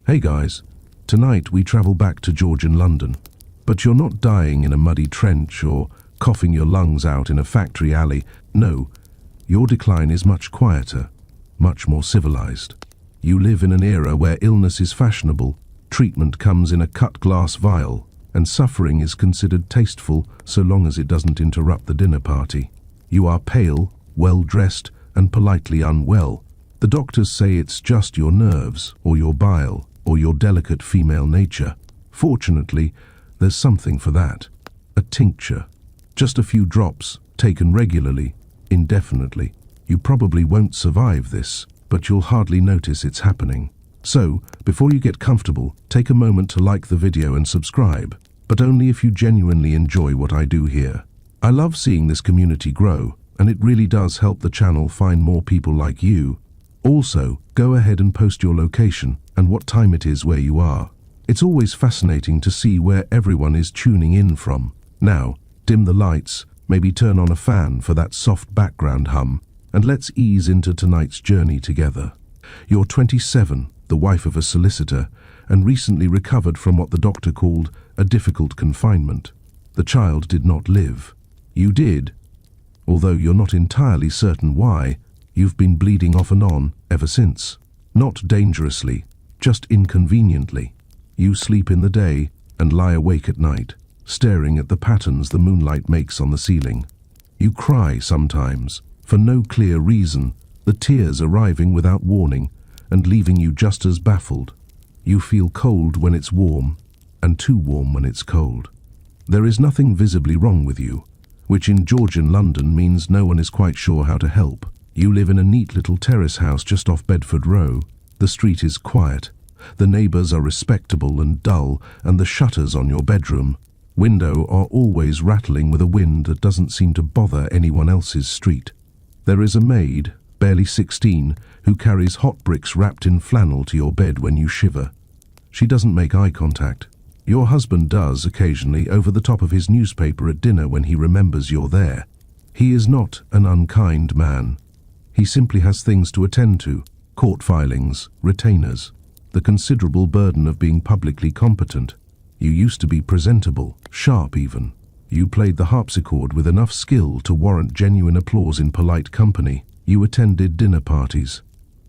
Hey guys, tonight we travel back to Georgian London. But you're not dying in a muddy trench or coughing your lungs out in a factory alley. No, your decline is much quieter, much more civilized. You live in an era where illness is fashionable, treatment comes in a cut glass vial, and suffering is considered tasteful so long as it doesn't interrupt the dinner party. You are pale, well-dressed, and politely unwell. The doctors say it's just your nerves, or your bile, or your delicate female nature. Fortunately, there's something for that. A tincture. Just a few drops, taken regularly, indefinitely. You probably won't survive this, but you'll hardly notice it's happening. So, before you get comfortable, take a moment to like the video and subscribe, but only if you genuinely enjoy what I do here. I love seeing this community grow, and it really does help the channel find more people like you. Also, go ahead and post your location and what time it is where you are. It's always fascinating to see where everyone is tuning in from. Now, dim the lights, maybe turn on a fan for that soft background hum, and let's ease into tonight's journey together. You're 27, the wife of a solicitor, and recently recovered from what the doctor called a difficult confinement. The child did not live. You did. Although you're not entirely certain why, you've been bleeding off and on ever since. Not dangerously, just inconveniently. You sleep in the day and lie awake at night, staring at the patterns the moonlight makes on the ceiling. You cry sometimes, for no clear reason, the tears arriving without warning and leaving you just as baffled. You feel cold when it's warm, and too warm when it's cold. There is nothing visibly wrong with you, which in Georgian London means no one is quite sure how to help. You live in a neat little terrace house just off Bedford Row. The street is quiet. The neighbours are respectable and dull, and the shutters on your bedroom window are always rattling with a wind that doesn't seem to bother anyone else's street. There is a maid, barely 16, who carries hot bricks wrapped in flannel to your bed when you shiver. She doesn't make eye contact. Your husband does occasionally over the top of his newspaper at dinner when he remembers you're there. He is not an unkind man. He simply has things to attend to, court filings, retainers, the considerable burden of being publicly competent. You used to be presentable, sharp even. You played the harpsichord with enough skill to warrant genuine applause in polite company. You attended dinner parties.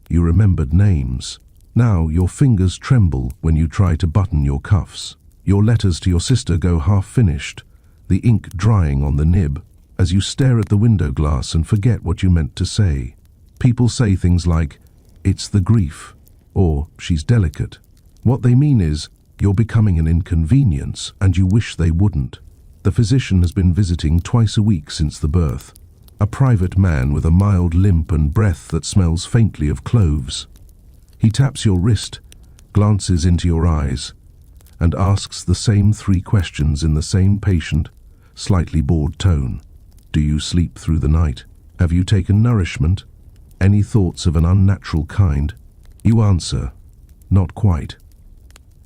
You remembered names. Now your fingers tremble when you try to button your cuffs. Your letters to your sister go half-finished, the ink drying on the nib, as you stare at the window glass and forget what you meant to say. People say things like, "It's the grief," or "She's delicate." What they mean is, you're becoming an inconvenience and you wish they wouldn't. The physician has been visiting twice a week since the birth. A private man with a mild limp and breath that smells faintly of cloves. He taps your wrist, glances into your eyes, and asks the same 3 questions in the same patient, slightly bored tone. Do you sleep through the night? Have you taken nourishment? Any thoughts of an unnatural kind? You answer, not quite.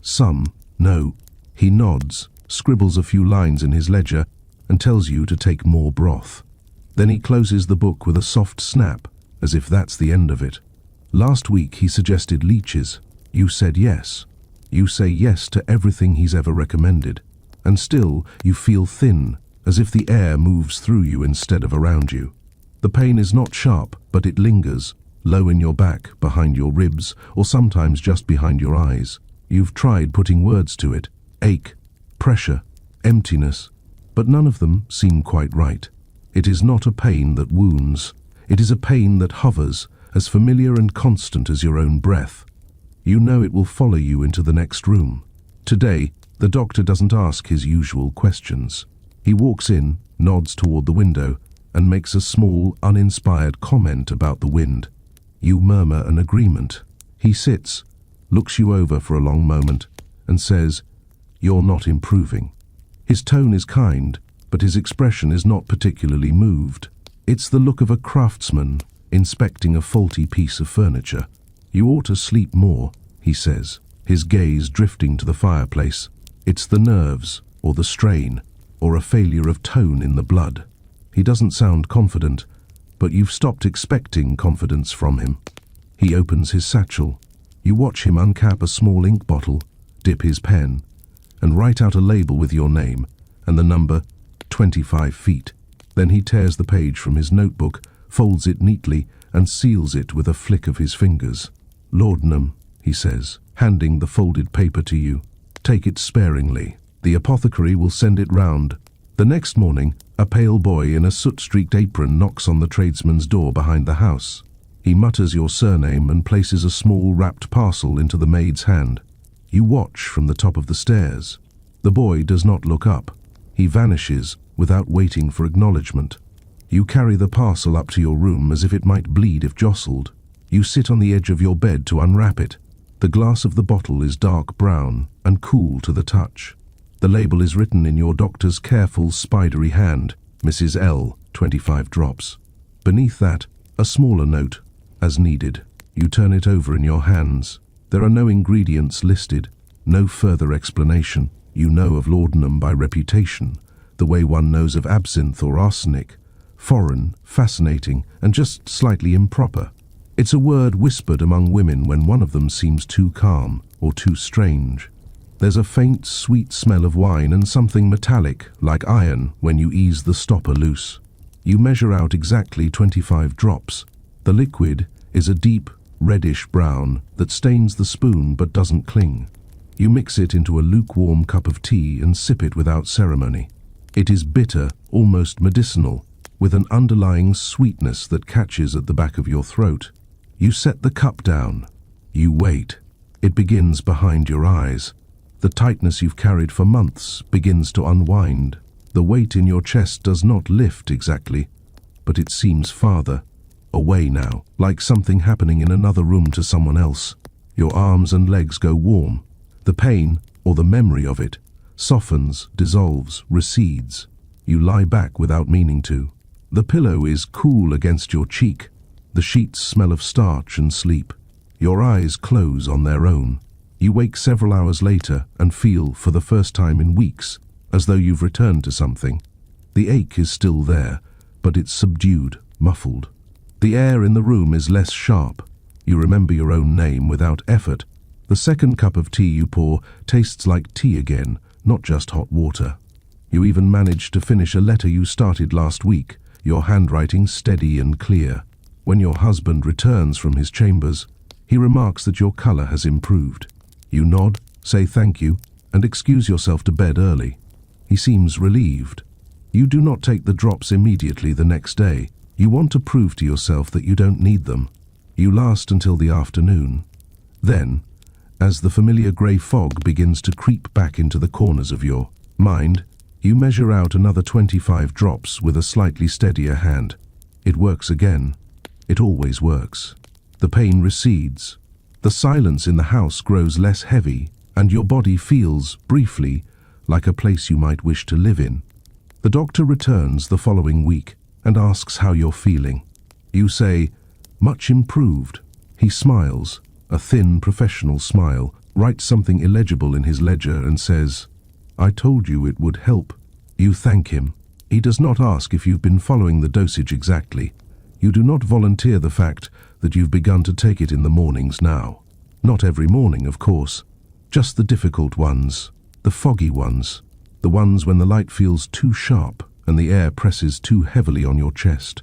Some, no. He nods, scribbles a few lines in his ledger, and tells you to take more broth. Then he closes the book with a soft snap, as if that's the end of it. Last week he suggested leeches. You said yes. You say yes to everything he's ever recommended. And still, you feel thin, as if the air moves through you instead of around you. The pain is not sharp, but it lingers, low in your back, behind your ribs, or sometimes just behind your eyes. You've tried putting words to it: ache, pressure, emptiness, but none of them seem quite right. It is not a pain that wounds. It is a pain that hovers, as familiar and constant as your own breath. You know it will follow you into the next room. Today, the doctor doesn't ask his usual questions. He walks in, nods toward the window, and makes a small, uninspired comment about the wind. You murmur an agreement. He sits, looks you over for a long moment, and says, "You're not improving." His tone is kind, but his expression is not particularly moved. It's the look of a craftsman inspecting a faulty piece of furniture. "You ought to sleep more," he says, his gaze drifting to the fireplace. It's the nerves, or the strain, or a failure of tone in the blood. He doesn't sound confident, but you've stopped expecting confidence from him. He opens his satchel, You watch him uncap a small ink bottle, dip his pen, and write out a label with your name and the number 25 feet. Then he tears the page from his notebook, folds it neatly, and seals it with a flick of his fingers. "Laudanum," he says, handing the folded paper to you. "Take it sparingly. The apothecary will send it round." The next morning, a pale boy in a soot-streaked apron knocks on the tradesman's door behind the house. He mutters your surname and places a small wrapped parcel into the maid's hand. You watch from the top of the stairs. The boy does not look up. He vanishes without waiting for acknowledgement. You carry the parcel up to your room as if it might bleed if jostled. You sit on the edge of your bed to unwrap it. The glass of the bottle is dark brown and cool to the touch. The label is written in your doctor's careful, spidery hand, Mrs. L, 25 drops. Beneath that, a smaller note, as needed. You turn it over in your hands. There are no ingredients listed, no further explanation. You know of laudanum by reputation, the way one knows of absinthe or arsenic. Foreign, fascinating, and just slightly improper. It's a word whispered among women when one of them seems too calm or too strange. There's a faint, sweet smell of wine and something metallic, like iron, when you ease the stopper loose. You measure out exactly 25 drops. The liquid is a deep, reddish brown that stains the spoon but doesn't cling. You mix it into a lukewarm cup of tea and sip it without ceremony. It is bitter, almost medicinal, with an underlying sweetness that catches at the back of your throat. You set the cup down. You wait. It begins behind your eyes. The tightness you've carried for months begins to unwind. The weight in your chest does not lift exactly, but it seems farther away now, like something happening in another room to someone else. Your arms and legs go warm. The pain, or the memory of it, softens, dissolves, recedes. You lie back without meaning to. The pillow is cool against your cheek. The sheets smell of starch and sleep. Your eyes close on their own. You wake several hours later and feel, for the first time in weeks, as though you've returned to something. The ache is still there, but it's subdued, muffled. The air in the room is less sharp. You remember your own name without effort. The second cup of tea you pour tastes like tea again, not just hot water. You even manage to finish a letter you started last week, your handwriting steady and clear. When your husband returns from his chambers, he remarks that your colour has improved. You nod, say thank you, and excuse yourself to bed early. He seems relieved. You do not take the drops immediately the next day. You want to prove to yourself that you don't need them. You last until the afternoon. Then, as the familiar grey fog begins to creep back into the corners of your mind, you measure out another 25 drops with a slightly steadier hand. It works again. It always works. The pain recedes. The silence in the house grows less heavy, and your body feels, briefly, like a place you might wish to live in. The doctor returns the following week and asks how you're feeling. You say, "Much improved." He smiles, a thin, professional smile, writes something illegible in his ledger and says, "I told you it would help." You thank him. He does not ask if you've been following the dosage exactly. You do not volunteer the fact that you've begun to take it in the mornings now. Not every morning, of course. Just the difficult ones, the foggy ones, the ones when the light feels too sharp and the air presses too heavily on your chest.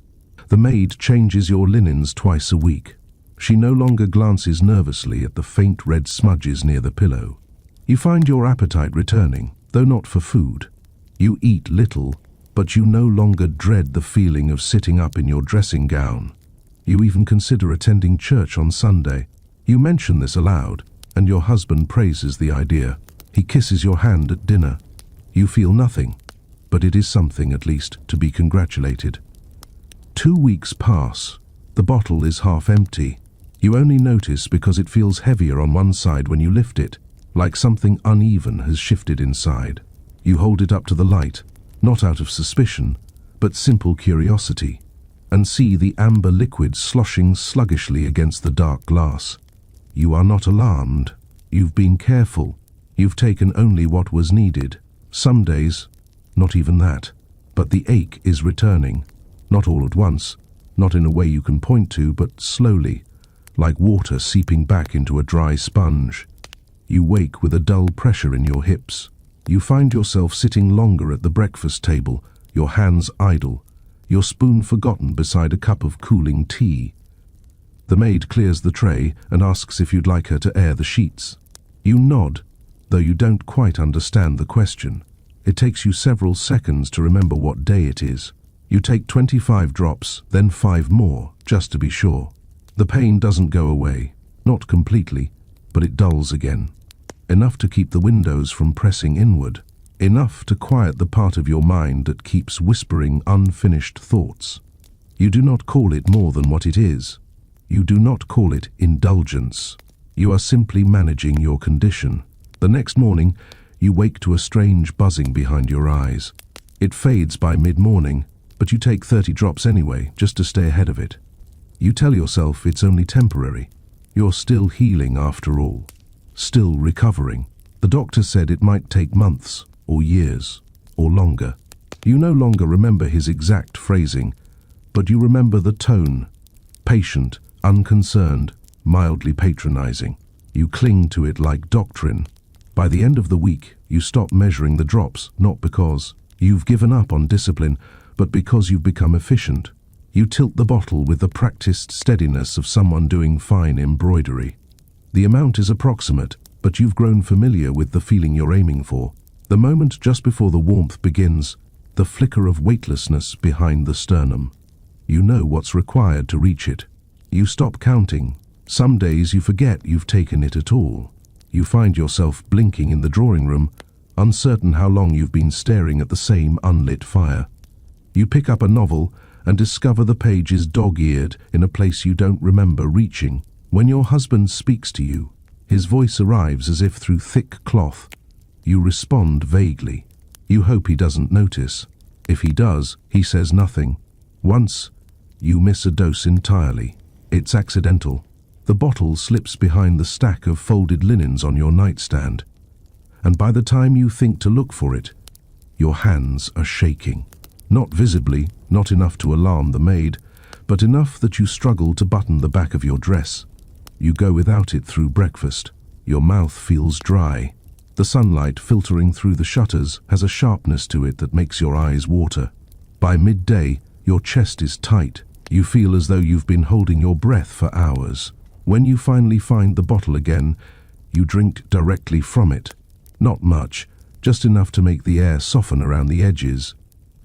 The maid changes your linens twice a week. She no longer glances nervously at the faint red smudges near the pillow. You find your appetite returning, though not for food. You eat little, but you no longer dread the feeling of sitting up in your dressing gown. You even consider attending church on Sunday. You mention this aloud, and your husband praises the idea. He kisses your hand at dinner. You feel nothing, but it is something, at least, to be congratulated. 2 weeks pass. The bottle is half empty. You only notice because it feels heavier on one side when you lift it, like something uneven has shifted inside. You hold it up to the light, not out of suspicion, but simple curiosity, and see the amber liquid sloshing sluggishly against the dark glass. You are not alarmed. You've been careful. You've taken only what was needed. Some days, not even that. But the ache is returning, not all at once, not in a way you can point to, but slowly, like water seeping back into a dry sponge. You wake with a dull pressure in your hips. You find yourself sitting longer at the breakfast table, your hands idle, your spoon forgotten beside a cup of cooling tea. The maid clears the tray and asks if you'd like her to air the sheets. You nod, though you don't quite understand the question. It takes you several seconds to remember what day it is. You take 25 drops, then 5 more, just to be sure. The pain doesn't go away, not completely, but it dulls again. Enough to keep the windows from pressing inward. Enough to quiet the part of your mind that keeps whispering unfinished thoughts. You do not call it more than what it is. You do not call it indulgence. You are simply managing your condition. The next morning, you wake to a strange buzzing behind your eyes. It fades by mid-morning, but you take 30 drops anyway, just to stay ahead of it. You tell yourself it's only temporary. You're still healing after all. Still recovering. The doctor said it might take months, or years, or longer. You no longer remember his exact phrasing, but you remember the tone. Patient, unconcerned, mildly patronizing. You cling to it like doctrine. By the end of the week, you stop measuring the drops, not because you've given up on discipline, but because you've become efficient. You tilt the bottle with the practiced steadiness of someone doing fine embroidery. The amount is approximate, but you've grown familiar with the feeling you're aiming for. The moment just before the warmth begins, the flicker of weightlessness behind the sternum. You know what's required to reach it. You stop counting. Some days you forget you've taken it at all. You find yourself blinking in the drawing room, uncertain how long you've been staring at the same unlit fire. You pick up a novel and discover the page is dog-eared in a place you don't remember reaching. When your husband speaks to you, his voice arrives as if through thick cloth. You respond vaguely. You hope he doesn't notice. If he does, he says nothing. Once, you miss a dose entirely. It's accidental. The bottle slips behind the stack of folded linens on your nightstand. And by the time you think to look for it, your hands are shaking. Not visibly, not enough to alarm the maid, but enough that you struggle to button the back of your dress. You go without it through breakfast. Your mouth feels dry. The sunlight filtering through the shutters has a sharpness to it that makes your eyes water. By midday, your chest is tight. You feel as though you've been holding your breath for hours. When you finally find the bottle again, you drink directly from it. Not much, just enough to make the air soften around the edges.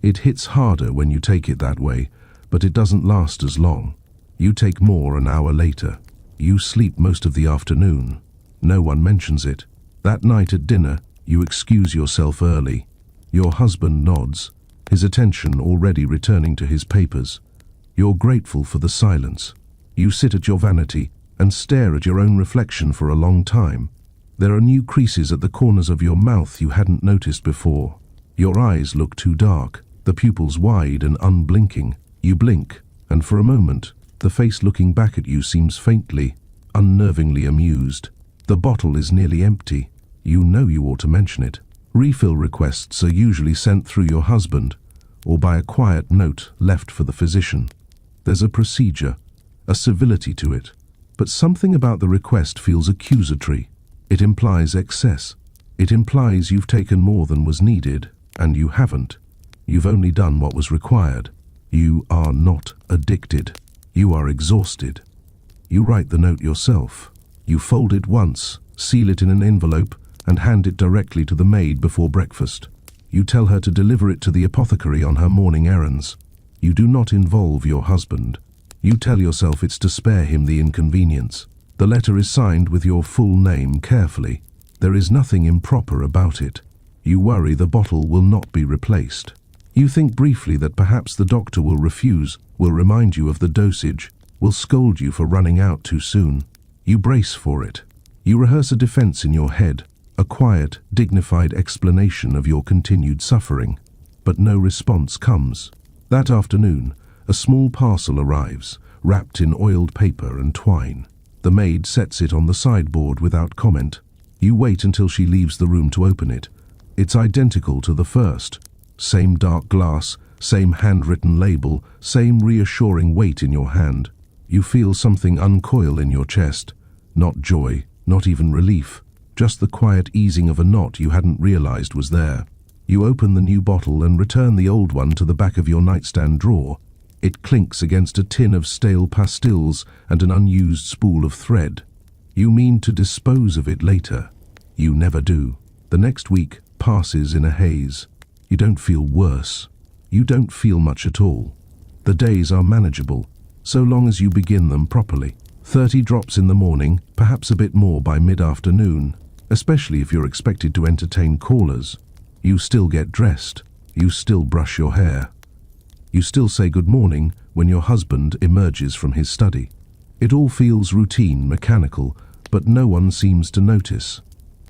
It hits harder when you take it that way, but it doesn't last as long. You take more an hour later. You sleep most of the afternoon. No one mentions it. That night at dinner, you excuse yourself early. Your husband nods, his attention already returning to his papers. You're grateful for the silence. You sit at your vanity and stare at your own reflection for a long time. There are new creases at the corners of your mouth you hadn't noticed before. Your eyes look too dark, the pupils wide and unblinking. You blink, and for a moment, the face looking back at you seems faintly, unnervingly amused. The bottle is nearly empty. You know you ought to mention it. Refill requests are usually sent through your husband, or by a quiet note left for the physician. There's a procedure, a civility to it, but something about the request feels accusatory. It implies excess. It implies you've taken more than was needed, and you haven't. You've only done what was required. You are not addicted. You are exhausted. You write the note yourself. You fold it once, seal it in an envelope, and hand it directly to the maid before breakfast. You tell her to deliver it to the apothecary on her morning errands. You do not involve your husband. You tell yourself it's to spare him the inconvenience. The letter is signed with your full name carefully. There is nothing improper about it. You worry the bottle will not be replaced. You think briefly that perhaps the doctor will refuse, will remind you of the dosage, will scold you for running out too soon. You brace for it. You rehearse a defense in your head, a quiet, dignified explanation of your continued suffering. But no response comes. That afternoon, a small parcel arrives, wrapped in oiled paper and twine. The maid sets it on the sideboard without comment. You wait until she leaves the room to open it. It's identical to the first. Same dark glass, same handwritten label, same reassuring weight in your hand. You feel something uncoil in your chest. Not joy, not even relief, just the quiet easing of a knot you hadn't realized was there. You open the new bottle and return the old one to the back of your nightstand drawer. It clinks against a tin of stale pastilles and an unused spool of thread. You mean to dispose of it later. You never do. The next week passes in a haze. You don't feel worse. You don't feel much at all. The days are manageable, so long as you begin them properly. 30 drops in the morning, perhaps a bit more by mid-afternoon, especially if you're expected to entertain callers. You still get dressed. You still brush your hair. You still say good morning when your husband emerges from his study. It all feels routine, mechanical, but no one seems to notice.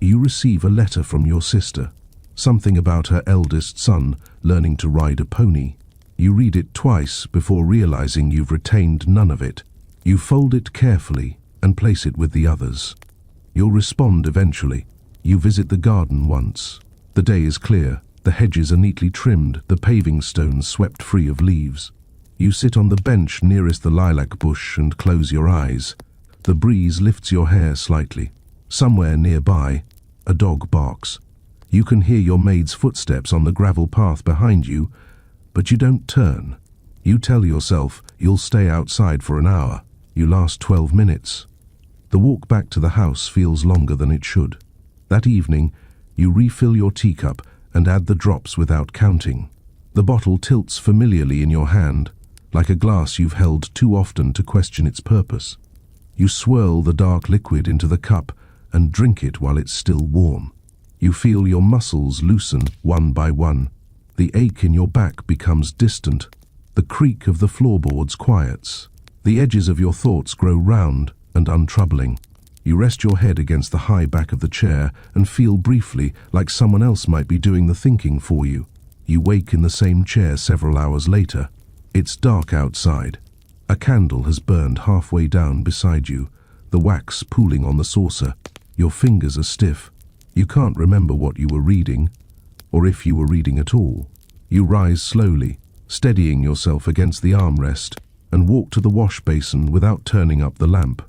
You receive a letter from your sister, something about her eldest son learning to ride a pony. You read it twice before realizing you've retained none of it. You fold it carefully and place it with the others. You'll respond eventually. You visit the garden once. The day is clear. The hedges are neatly trimmed, the paving stones swept free of leaves. You sit on the bench nearest the lilac bush and close your eyes. The breeze lifts your hair slightly. Somewhere nearby, a dog barks. You can hear your maid's footsteps on the gravel path behind you, but you don't turn. You tell yourself you'll stay outside for an hour. You last 12 minutes. The walk back to the house feels longer than it should. That evening, you refill your teacup and add the drops without counting. The bottle tilts familiarly in your hand, like a glass you've held too often to question its purpose. You swirl the dark liquid into the cup and drink it while it's still warm. You feel your muscles loosen one by one. The ache in your back becomes distant. The creak of the floorboards quiets. The edges of your thoughts grow round and untroubling. You rest your head against the high back of the chair and feel briefly like someone else might be doing the thinking for you. You wake in the same chair several hours later. It's dark outside. A candle has burned halfway down beside you, the wax pooling on the saucer. Your fingers are stiff. You can't remember what you were reading, or if you were reading at all. You rise slowly, steadying yourself against the armrest, and walk to the wash basin without turning up the lamp.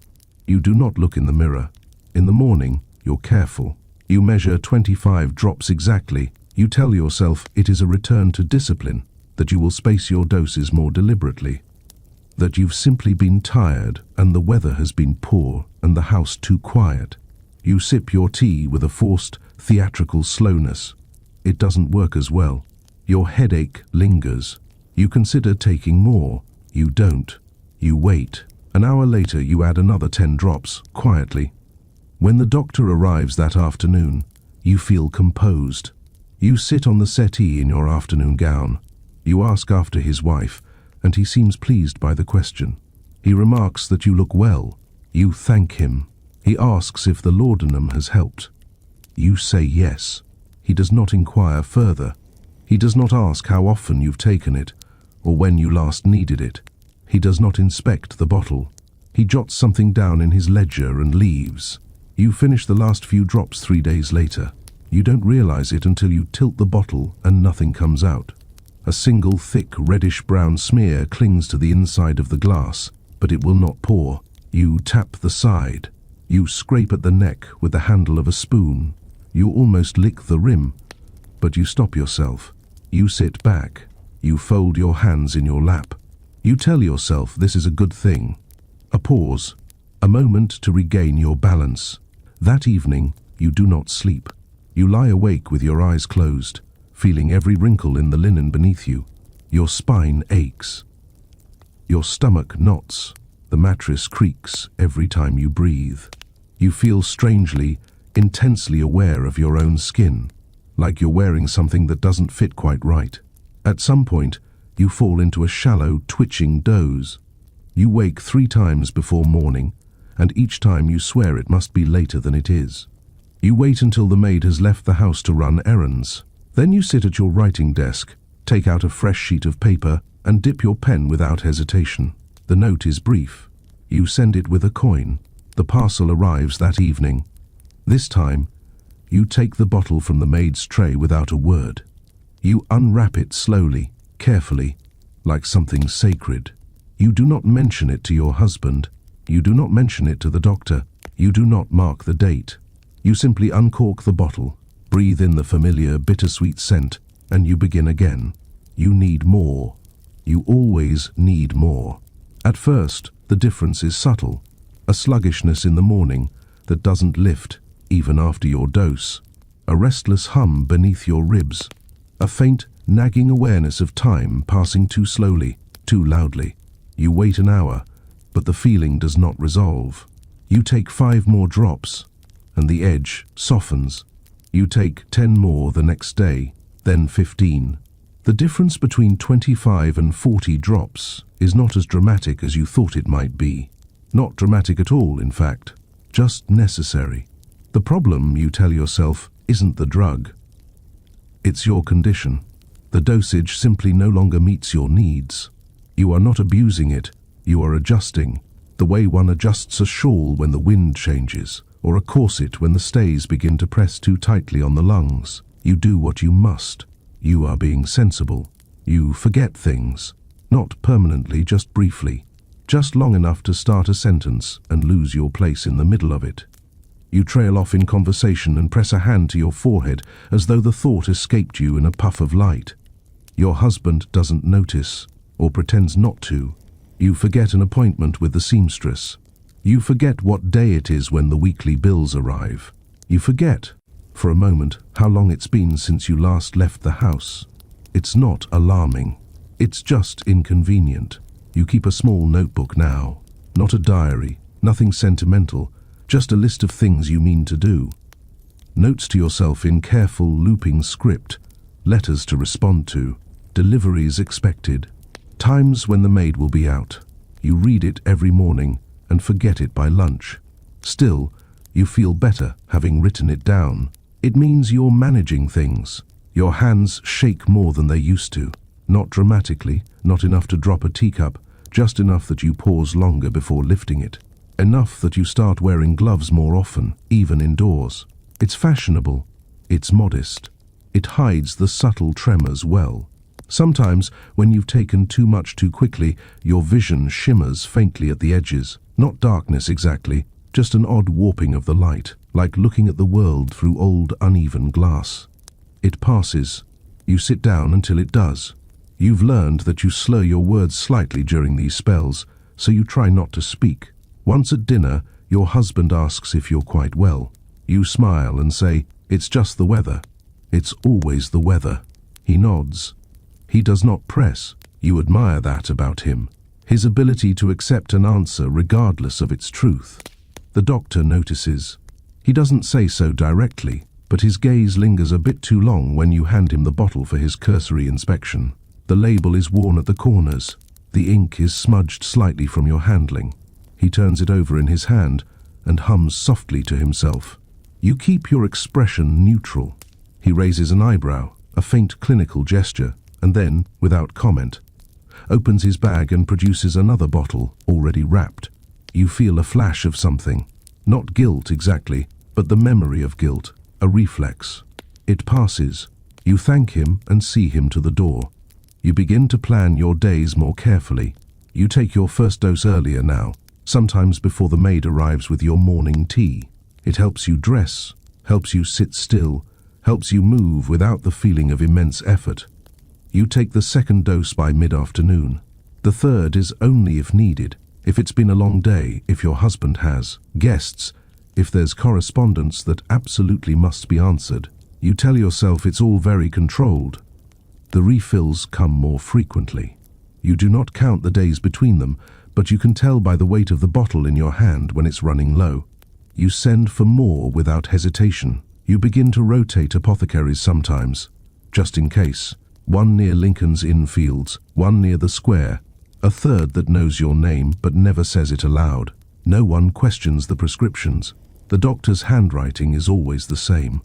You do not look in the mirror. In the morning, you're careful. You measure 25 drops exactly. You tell yourself it is a return to discipline, that you will space your doses more deliberately, that you've simply been tired and the weather has been poor and the house too quiet. You sip your tea with a forced, theatrical slowness. It doesn't work as well. Your headache lingers. You consider taking more. You don't. You wait. An hour later, you add another 10 drops, quietly. When the doctor arrives that afternoon, you feel composed. You sit on the settee in your afternoon gown. You ask after his wife, and he seems pleased by the question. He remarks that you look well. You thank him. He asks if the laudanum has helped. You say yes. He does not inquire further. He does not ask how often you've taken it, or when you last needed it. He does not inspect the bottle. He jots something down in his ledger and leaves. You finish the last few drops 3 days later. You don't realize it until you tilt the bottle and nothing comes out. A single thick reddish-brown smear clings to the inside of the glass, but it will not pour. You tap the side. You scrape at the neck with the handle of a spoon. You almost lick the rim, but you stop yourself. You sit back. You fold your hands in your lap. You tell yourself this is a good thing. A pause, a moment to regain your balance. That evening, you do not sleep. You lie awake with your eyes closed, feeling every wrinkle in the linen beneath you. Your spine aches. Your stomach knots. The mattress creaks every time you breathe. You feel strangely, intensely aware of your own skin, like you're wearing something that doesn't fit quite right. At some point, you fall into a shallow, twitching doze. You wake 3 times before morning, and each time you swear it must be later than it is. You wait until the maid has left the house to run errands. Then you sit at your writing desk, take out a fresh sheet of paper, and dip your pen without hesitation. The note is brief. You send it with a coin. The parcel arrives that evening. This time, you take the bottle from the maid's tray without a word. You unwrap it slowly, carefully, like something sacred. You do not mention it to your husband. You do not mention it to the doctor. You do not mark the date. You simply uncork the bottle, breathe in the familiar bittersweet scent, and you begin again. You need more. You always need more. At first, the difference is subtle. A sluggishness in the morning that doesn't lift even after your dose. A restless hum beneath your ribs. A faint, nagging awareness of time passing too slowly, too loudly. You wait an hour, but the feeling does not resolve. You take 5 more drops, and the edge softens. You take 10 more the next day, then 15. The difference between 25 and 40 drops is not as dramatic as you thought it might be. Not dramatic at all, in fact. Just necessary. The problem, you tell yourself, isn't the drug. It's your condition. The dosage simply no longer meets your needs. You are not abusing it, you are adjusting. The way one adjusts a shawl when the wind changes, or a corset when the stays begin to press too tightly on the lungs. You do what you must. You are being sensible. You forget things. Not permanently, just briefly. Just long enough to start a sentence and lose your place in the middle of it. You trail off in conversation and press a hand to your forehead as though the thought escaped you in a puff of light. Your husband doesn't notice, or pretends not to. You forget an appointment with the seamstress. You forget what day it is when the weekly bills arrive. You forget, for a moment, how long it's been since you last left the house. It's not alarming. It's just inconvenient. You keep a small notebook now. Not a diary, nothing sentimental, just a list of things you mean to do. Notes to yourself in careful, looping script. Letters to respond to. Deliveries expected. Times when the maid will be out. You read it every morning and forget it by lunch. Still, you feel better having written it down. It means you're managing things. Your hands shake more than they used to. Not dramatically, not enough to drop a teacup, just enough that you pause longer before lifting it. Enough that you start wearing gloves more often, even indoors. It's fashionable. It's modest. It hides the subtle tremors well. Sometimes, when you've taken too much too quickly, your vision shimmers faintly at the edges. Not darkness exactly, just an odd warping of the light, like looking at the world through old, uneven glass. It passes. You sit down until it does. You've learned that you slur your words slightly during these spells, so you try not to speak. Once at dinner, your husband asks if you're quite well. You smile and say, "It's just the weather." It's always the weather. He nods. He does not press. You admire that about him. His ability to accept an answer regardless of its truth. The doctor notices. He doesn't say so directly, but his gaze lingers a bit too long when you hand him the bottle for his cursory inspection. The label is worn at the corners. The ink is smudged slightly from your handling. He turns it over in his hand and hums softly to himself. You keep your expression neutral. He raises an eyebrow, a faint clinical gesture, and then, without comment, opens his bag and produces another bottle, already wrapped. You feel a flash of something. Not guilt exactly, but the memory of guilt, a reflex. It passes. You thank him and see him to the door. You begin to plan your days more carefully. You take your first dose earlier now, sometimes before the maid arrives with your morning tea. It helps you dress, helps you sit still, helps you move without the feeling of immense effort. You take the second dose by mid-afternoon. The third is only if needed, if it's been a long day, if your husband has guests, if there's correspondence that absolutely must be answered. You tell yourself it's all very controlled. The refills come more frequently. You do not count the days between them, but you can tell by the weight of the bottle in your hand when it's running low. You send for more without hesitation. You begin to rotate apothecaries sometimes, just in case. One near Lincoln's Inn Fields, one near the square, a third that knows your name but never says it aloud. No one questions the prescriptions. The doctor's handwriting is always the same.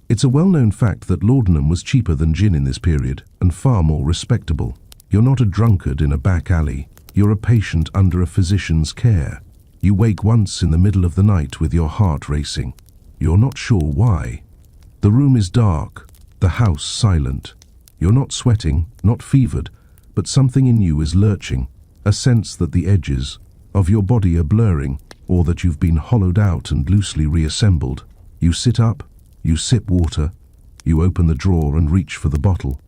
It's a well-known fact that laudanum was cheaper than gin in this period, and far more respectable. You're not a drunkard in a back alley. You're a patient under a physician's care. You wake once in the middle of the night with your heart racing. You're not sure why. The room is dark, the house silent. You're not sweating, not fevered, but something in you is lurching, a sense that the edges of your body are blurring, or that you've been hollowed out and loosely reassembled. You sit up, you sip water, you open the drawer and reach for the bottle.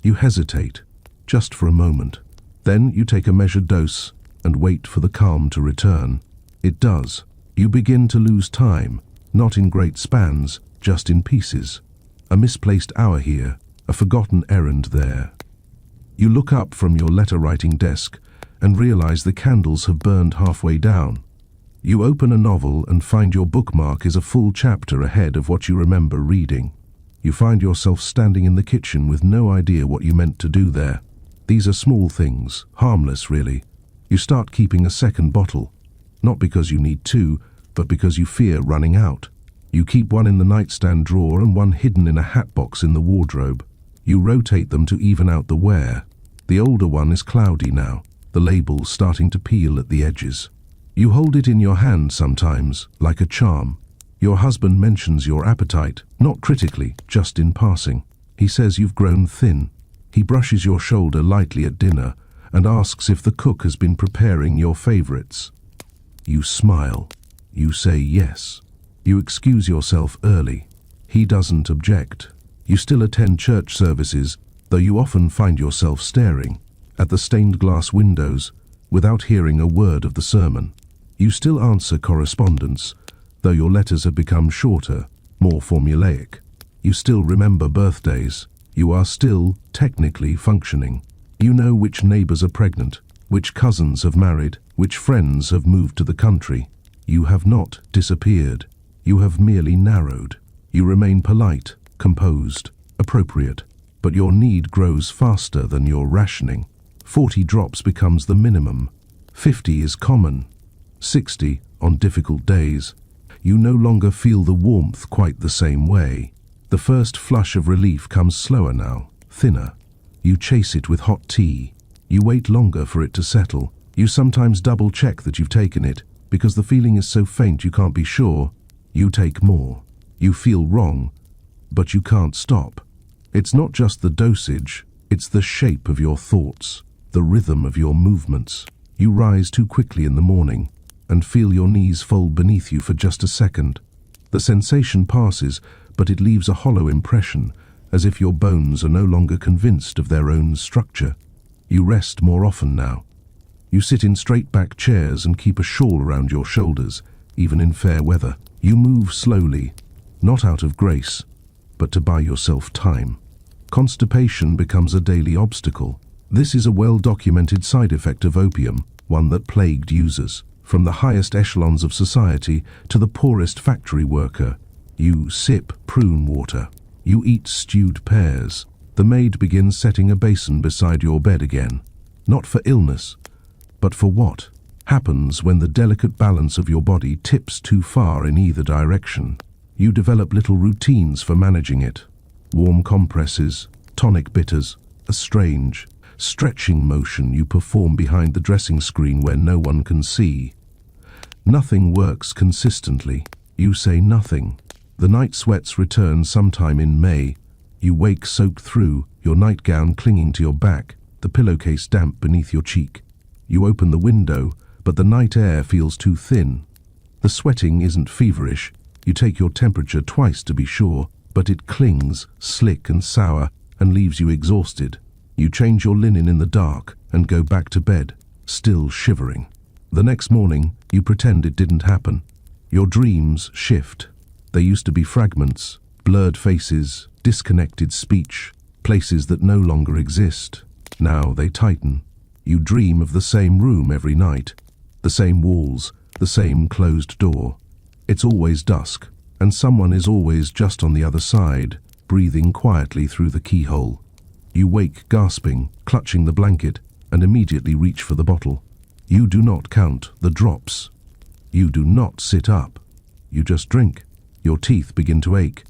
You hesitate, just for a moment. Then you take a measured dose and wait for the calm to return. It does. You begin to lose time, not in great spans, just in pieces. A misplaced hour here, a forgotten errand there. You look up from your letter-writing desk and realize the candles have burned halfway down. You open a novel and find your bookmark is a full chapter ahead of what you remember reading. You find yourself standing in the kitchen with no idea what you meant to do there. These are small things, harmless really. You start keeping a second bottle, not because you need two, but because you fear running out. You keep one in the nightstand drawer and one hidden in a hat box in the wardrobe. You rotate them to even out the wear. The older one is cloudy now, the labels starting to peel at the edges. You hold it in your hand sometimes, like a charm. Your husband mentions your appetite, not critically, just in passing. He says you've grown thin. He brushes your shoulder lightly at dinner and asks if the cook has been preparing your favorites. You smile. You say yes. You excuse yourself early. He doesn't object. You still attend church services, though you often find yourself staring at the stained glass windows without hearing a word of the sermon. You still answer correspondence, though your letters have become shorter, more formulaic. You still remember birthdays. You are still technically functioning. You know which neighbors are pregnant, which cousins have married, which friends have moved to the country. You have not disappeared. You have merely narrowed. You remain polite, composed, appropriate, but your need grows faster than your rationing. 40 drops becomes the minimum. 50 is common. 60 on difficult days. You no longer feel the warmth quite the same way. The first flush of relief comes slower now, thinner. You chase it with hot tea. You wait longer for it to settle. You sometimes double-check that you've taken it, because the feeling is so faint you can't be sure. You take more. You feel wrong, but you can't stop. It's not just the dosage, it's the shape of your thoughts, the rhythm of your movements. You rise too quickly in the morning and feel your knees fold beneath you for just a second. The sensation passes, but it leaves a hollow impression, as if your bones are no longer convinced of their own structure. You rest more often now. You sit in straight-back chairs and keep a shawl around your shoulders, even in fair weather. You move slowly, not out of grace, but to buy yourself time. Constipation becomes a daily obstacle. This is a well-documented side effect of opium, one that plagued users. From the highest echelons of society to the poorest factory worker, you sip prune water. You eat stewed pears. The maid begins setting a basin beside your bed again. Not for illness, but for what happens when the delicate balance of your body tips too far in either direction. You develop little routines for managing it. Warm compresses, tonic bitters, a strange, stretching motion you perform behind the dressing screen where no one can see. Nothing works consistently. You say nothing. The night sweats return sometime in May. You wake soaked through, your nightgown clinging to your back, the pillowcase damp beneath your cheek. You open the window, but the night air feels too thin. The sweating isn't feverish. You take your temperature twice to be sure, but it clings, slick and sour, and leaves you exhausted. You change your linen in the dark and go back to bed, still shivering. The next morning, you pretend it didn't happen. Your dreams shift. They used to be fragments, blurred faces, disconnected speech, places that no longer exist. Now they tighten. You dream of the same room every night, the same walls, the same closed door. It's always dusk, and someone is always just on the other side, breathing quietly through the keyhole. You wake gasping, clutching the blanket, and immediately reach for the bottle. You do not count the drops. You do not sit up. You just drink. Your teeth begin to ache.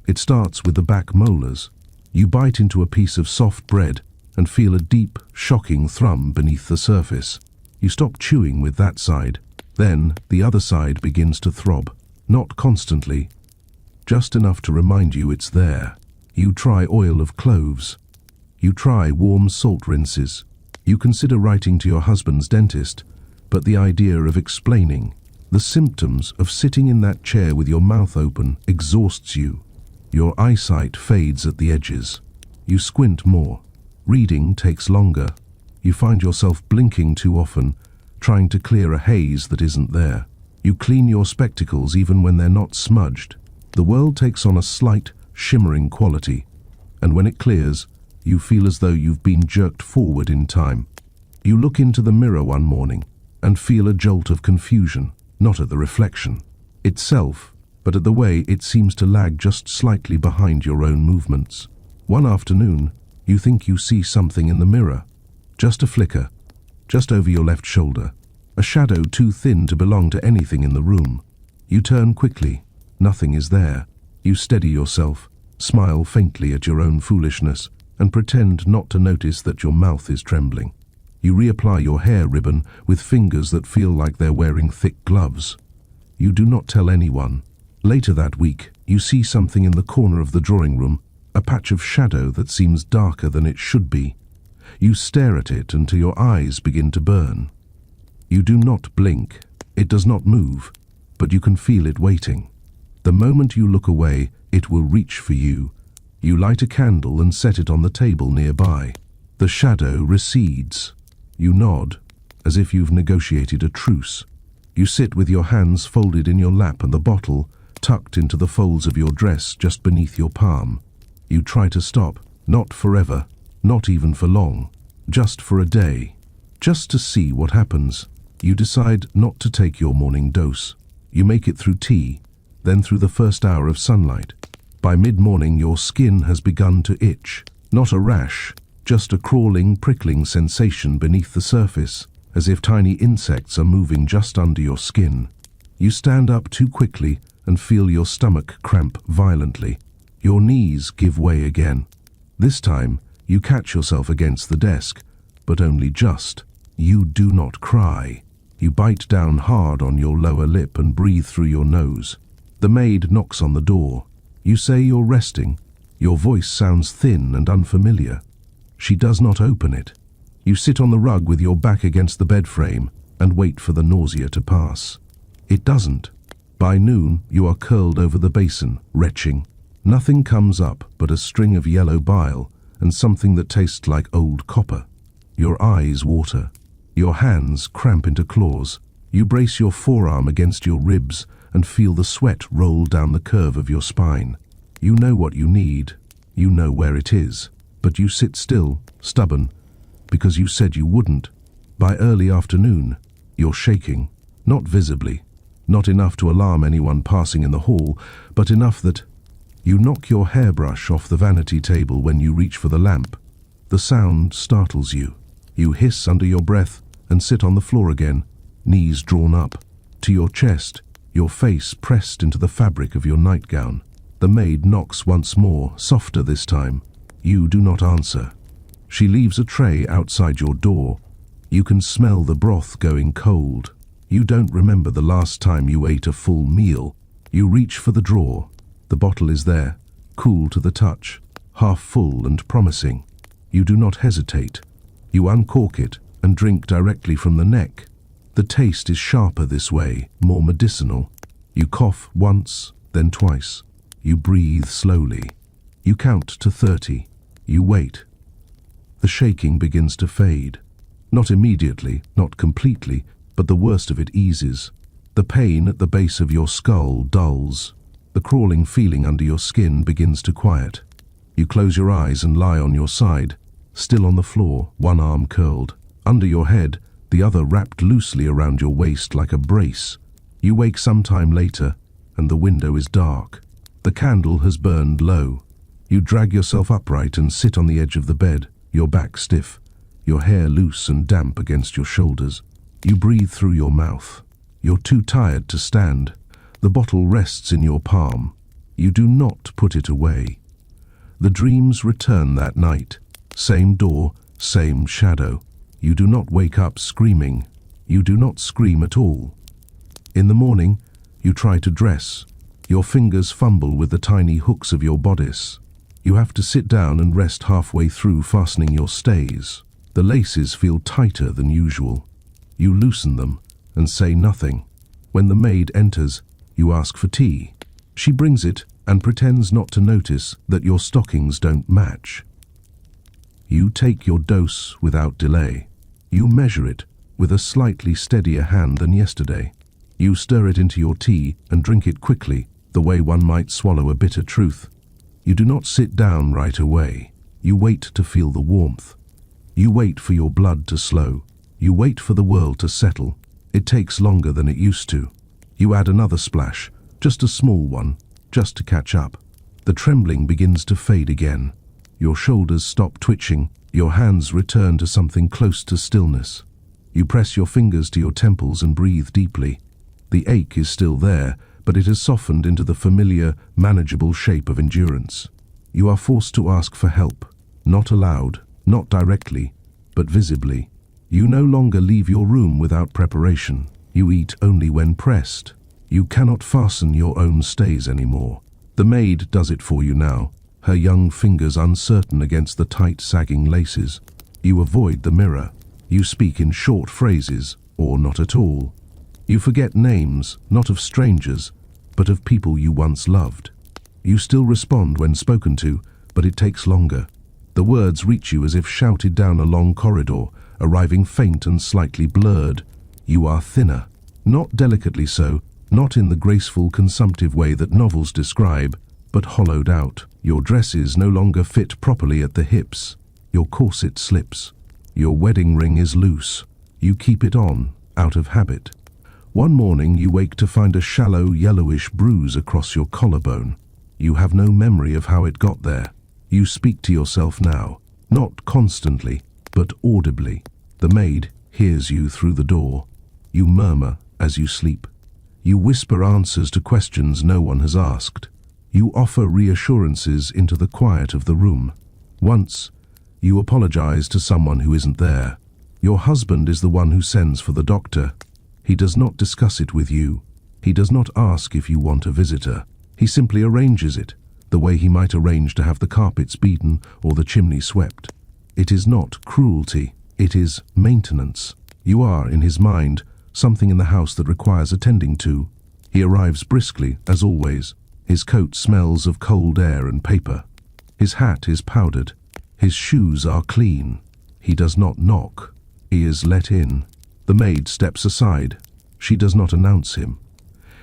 It starts with the back molars. You bite into a piece of soft bread and feel a deep, shocking thrum beneath the surface. You stop chewing with that side. Then the other side begins to throb. Not constantly, just enough to remind you it's there. You try oil of cloves. You try warm salt rinses. You consider writing to your husband's dentist, but the idea of explaining the symptoms of sitting in that chair with your mouth open exhausts you. Your eyesight fades at the edges. You squint more. Reading takes longer. You find yourself blinking too often, trying to clear a haze that isn't there. You clean your spectacles even when they're not smudged. The world takes on a slight, shimmering quality, and when it clears, you feel as though you've been jerked forward in time. You look into the mirror one morning and feel a jolt of confusion, not at the reflection itself, but at the way it seems to lag just slightly behind your own movements. One afternoon, you think you see something in the mirror. Just a flicker, just over your left shoulder, a shadow too thin to belong to anything in the room. You turn quickly. Nothing is there. You steady yourself, smile faintly at your own foolishness, and pretend not to notice that your mouth is trembling. You reapply your hair ribbon with fingers that feel like they're wearing thick gloves. You do not tell anyone. Later that week, you see something in the corner of the drawing room, a patch of shadow that seems darker than it should be. You stare at it until your eyes begin to burn. You do not blink. It does not move, but you can feel it waiting. The moment you look away, it will reach for you. You light a candle and set it on the table nearby. The shadow recedes. You nod, as if you've negotiated a truce. You sit with your hands folded in your lap and the bottle tucked into the folds of your dress just beneath your palm. You try to stop, not forever, not even for long, just for a day, just to see what happens. You decide not to take your morning dose. You make it through tea, then through the first hour of sunlight. By mid-morning, your skin has begun to itch. Not a rash, just a crawling, prickling sensation beneath the surface, as if tiny insects are moving just under your skin. You stand up too quickly and feel your stomach cramp violently. Your knees give way again. This time, you catch yourself against the desk, but only just. You do not cry. You bite down hard on your lower lip and breathe through your nose. The maid knocks on the door. You say you're resting. Your voice sounds thin and unfamiliar. She does not open it. You sit on the rug with your back against the bed frame and wait for the nausea to pass. It doesn't. By noon, you are curled over the basin, retching. Nothing comes up but a string of yellow bile and something that tastes like old copper. Your eyes water. Your hands cramp into claws. You brace your forearm against your ribs and feel the sweat roll down the curve of your spine. You know what you need. You know where it is. But you sit still, stubborn, because you said you wouldn't. By early afternoon, you're shaking. Not visibly. Not enough to alarm anyone passing in the hall, but enough that you knock your hairbrush off the vanity table when you reach for the lamp. The sound startles you. You hiss under your breath and sit on the floor again, knees drawn up. To your chest, your face pressed into the fabric of your nightgown. The maid knocks once more, softer this time. You do not answer. She leaves a tray outside your door. You can smell the broth going cold. You don't remember the last time you ate a full meal. You reach for the drawer. The bottle is there, cool to the touch, half full and promising. You do not hesitate. You uncork it and drink directly from the neck. The taste is sharper this way, more medicinal. You cough once, then twice. You breathe slowly. You count to 30. You wait. The shaking begins to fade. Not immediately, not completely, but the worst of it eases. The pain at the base of your skull dulls. The crawling feeling under your skin begins to quiet. You close your eyes and lie on your side, still on the floor, one arm curled. Under your head, the other wrapped loosely around your waist like a brace. You wake some time later, and the window is dark. The candle has burned low. You drag yourself upright and sit on the edge of the bed, your back stiff, your hair loose and damp against your shoulders. You breathe through your mouth. You're too tired to stand. The bottle rests in your palm. You do not put it away. The dreams return that night. Same door, same shadow. You do not wake up screaming. You do not scream at all. In the morning, you try to dress. Your fingers fumble with the tiny hooks of your bodice. You have to sit down and rest halfway through fastening your stays. The laces feel tighter than usual. You loosen them and say nothing. When the maid enters, you ask for tea. She brings it and pretends not to notice that your stockings don't match. You take your dose without delay. You measure it with a slightly steadier hand than yesterday. You stir it into your tea and drink it quickly, the way one might swallow a bitter truth. You do not sit down right away. You wait to feel the warmth. You wait for your blood to slow. You wait for the world to settle. It takes longer than it used to. You add another splash, just a small one, just to catch up. The trembling begins to fade again. Your shoulders stop twitching. Your hands return to something close to stillness. You press your fingers to your temples and breathe deeply. The ache is still there, but it has softened into the familiar, manageable shape of endurance. You are forced to ask for help, not aloud, not directly, but visibly. You no longer leave your room without preparation. You eat only when pressed. You cannot fasten your own stays anymore. The maid does it for you now, her young fingers uncertain against the tight, sagging laces. You avoid the mirror. You speak in short phrases, or not at all. You forget names, not of strangers, but of people you once loved. You still respond when spoken to, but it takes longer. The words reach you as if shouted down a long corridor, arriving faint and slightly blurred. You are thinner. Not delicately so, not in the graceful, consumptive way that novels describe, but hollowed out. Your dresses no longer fit properly at the hips. Your corset slips. Your wedding ring is loose. You keep it on, out of habit. One morning you wake to find a shallow, yellowish bruise across your collarbone. You have no memory of how it got there. You speak to yourself now, not constantly, but audibly. The maid hears you through the door. You murmur as you sleep. You whisper answers to questions no one has asked. You offer reassurances into the quiet of the room. Once, you apologize to someone who isn't there. Your husband is the one who sends for the doctor. He does not discuss it with you. He does not ask if you want a visitor. He simply arranges it, the way he might arrange to have the carpets beaten or the chimney swept. It is not cruelty. It is maintenance. You are, in his mind, something in the house that requires attending to. He arrives briskly, as always. His coat smells of cold air and paper. His hat is powdered. His shoes are clean. He does not knock. He is let in. The maid steps aside. She does not announce him.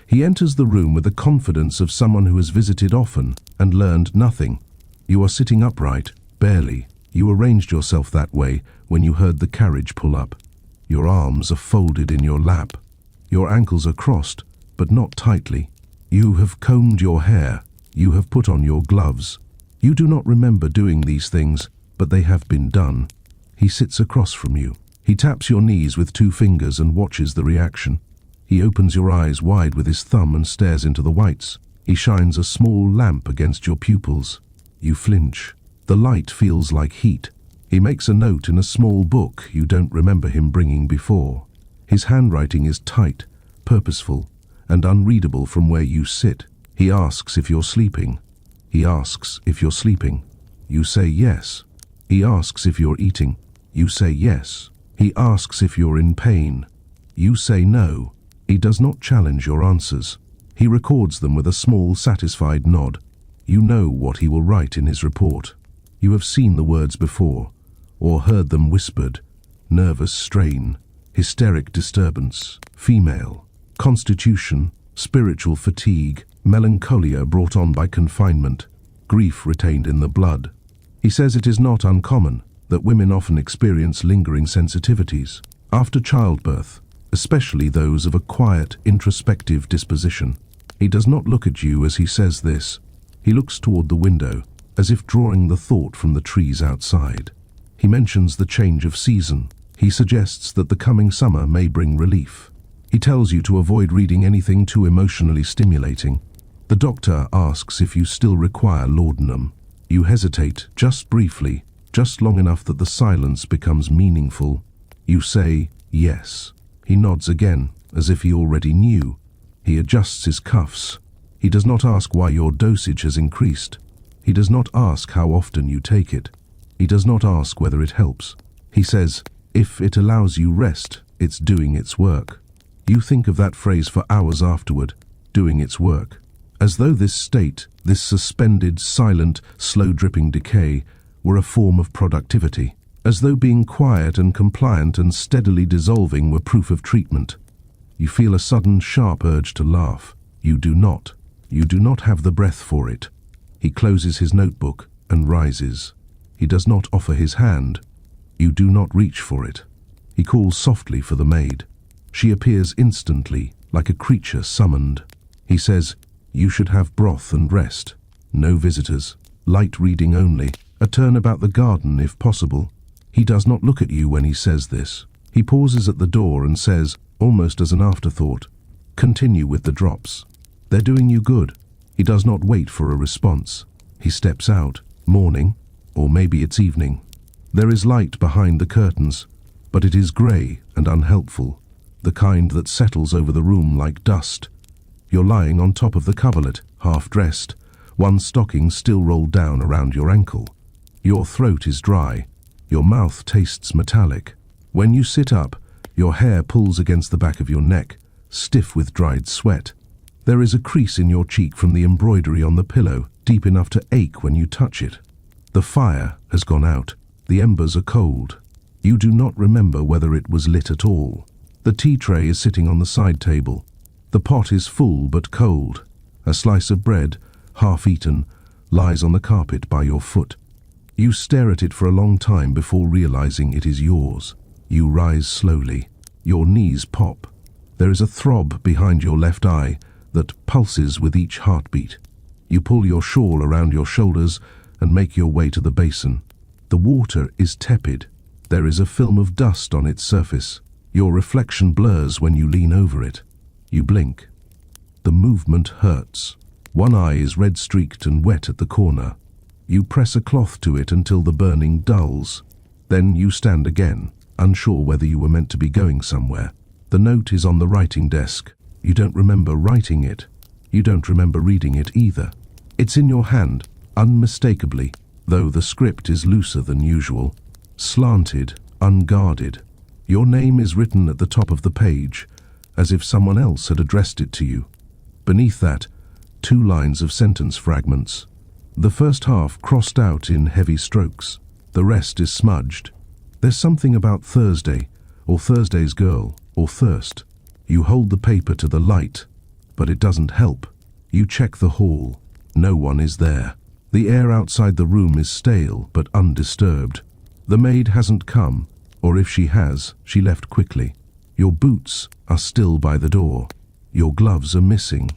He enters the room with the confidence of someone who has visited often and learned nothing. You are sitting upright, barely. You arranged yourself that way when you heard the carriage pull up. Your arms are folded in your lap. Your ankles are crossed, but not tightly. You have combed your hair. You have put on your gloves. You do not remember doing these things, but they have been done. He sits across from you. He taps your knees with 2 fingers and watches the reaction. He opens your eyes wide with his thumb and stares into the whites. He shines a small lamp against your pupils. You flinch. The light feels like heat. He makes a note in a small book you don't remember him bringing before. His handwriting is tight, purposeful, and unreadable from where you sit. He asks if you're sleeping. He asks if you're sleeping. You say yes. He asks if you're eating. You say yes. He asks if you're in pain. You say no. He does not challenge your answers. He records them with a small, satisfied nod. You know what he will write in his report. You have seen the words before, or heard them whispered. Nervous strain, hysteric disturbance, female, constitution, spiritual fatigue, melancholia brought on by confinement, grief retained in the blood. He says it is not uncommon that women often experience lingering sensitivities after childbirth, especially those of a quiet, introspective disposition. He does not look at you as he says this. He looks toward the window, as if drawing the thought from the trees outside. He mentions the change of season. He suggests that the coming summer may bring relief. He tells you to avoid reading anything too emotionally stimulating. The doctor asks if you still require laudanum. You hesitate, just briefly, just long enough that the silence becomes meaningful. You say yes. He nods again, as if he already knew. He adjusts his cuffs. He does not ask why your dosage has increased. He does not ask how often you take it. He does not ask whether it helps. He says, if it allows you rest, it's doing its work. You think of that phrase for hours afterward, doing its work. As though this state, this suspended, silent, slow-dripping decay, were a form of productivity. As though being quiet and compliant and steadily dissolving were proof of treatment. You feel a sudden, sharp urge to laugh. You do not. You do not have the breath for it. He closes his notebook and rises. He does not offer his hand. You do not reach for it. He calls softly for the maid. She appears instantly, like a creature summoned. He says, you should have broth and rest. No visitors. Light reading only. A turn about the garden if possible. He does not look at you when he says this. He pauses at the door and says, almost as an afterthought, continue with the drops. They're doing you good. He does not wait for a response. He steps out. Morning, or maybe it's evening. There is light behind the curtains, but it is grey and unhelpful, the kind that settles over the room like dust. You're lying on top of the coverlet, half-dressed, one stocking still rolled down around your ankle. Your throat is dry. Your mouth tastes metallic. When you sit up, your hair pulls against the back of your neck, stiff with dried sweat. There is a crease in your cheek from the embroidery on the pillow, deep enough to ache when you touch it. The fire has gone out. The embers are cold. You do not remember whether it was lit at all. The tea tray is sitting on the side table. The pot is full but cold. A slice of bread, half eaten, lies on the carpet by your foot. You stare at it for a long time before realizing it is yours. You rise slowly. Your knees pop. There is a throb behind your left eye that pulses with each heartbeat. You pull your shawl around your shoulders and make your way to the basin. The water is tepid. There is a film of dust on its surface. Your reflection blurs when you lean over it. You blink. The movement hurts. One eye is red-streaked and wet at the corner. You press a cloth to it until the burning dulls. Then you stand again, unsure whether you were meant to be going somewhere. The note is on the writing desk. You don't remember writing it. You don't remember reading it either. It's in your hand, unmistakably, though the script is looser than usual. Slanted, unguarded. Your name is written at the top of the page, as if someone else had addressed it to you. Beneath that, 2 lines of sentence fragments. The first half crossed out in heavy strokes. The rest is smudged. There's something about Thursday, or Thursday's girl, or thirst. You hold the paper to the light, but it doesn't help. You check the hall. No one is there. The air outside the room is stale but undisturbed. The maid hasn't come, or if she has, she left quickly. Your boots are still by the door. Your gloves are missing.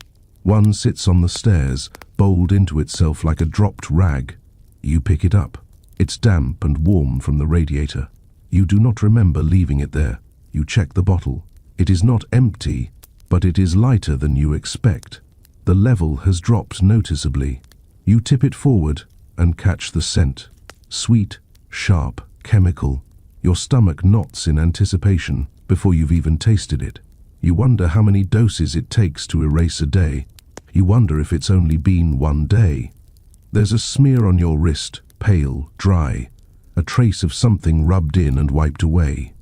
One sits on the stairs, bowled into itself like a dropped rag. You pick it up. It's damp and warm from the radiator. You do not remember leaving it there. You check the bottle. It is not empty, but it is lighter than you expect. The level has dropped noticeably. You tip it forward and catch the scent. Sweet, sharp, chemical. Your stomach knots in anticipation before you've even tasted it. You wonder how many doses it takes to erase a day. You wonder if it's only been one day. There's a smear on your wrist, pale, dry, a trace of something rubbed in and wiped away.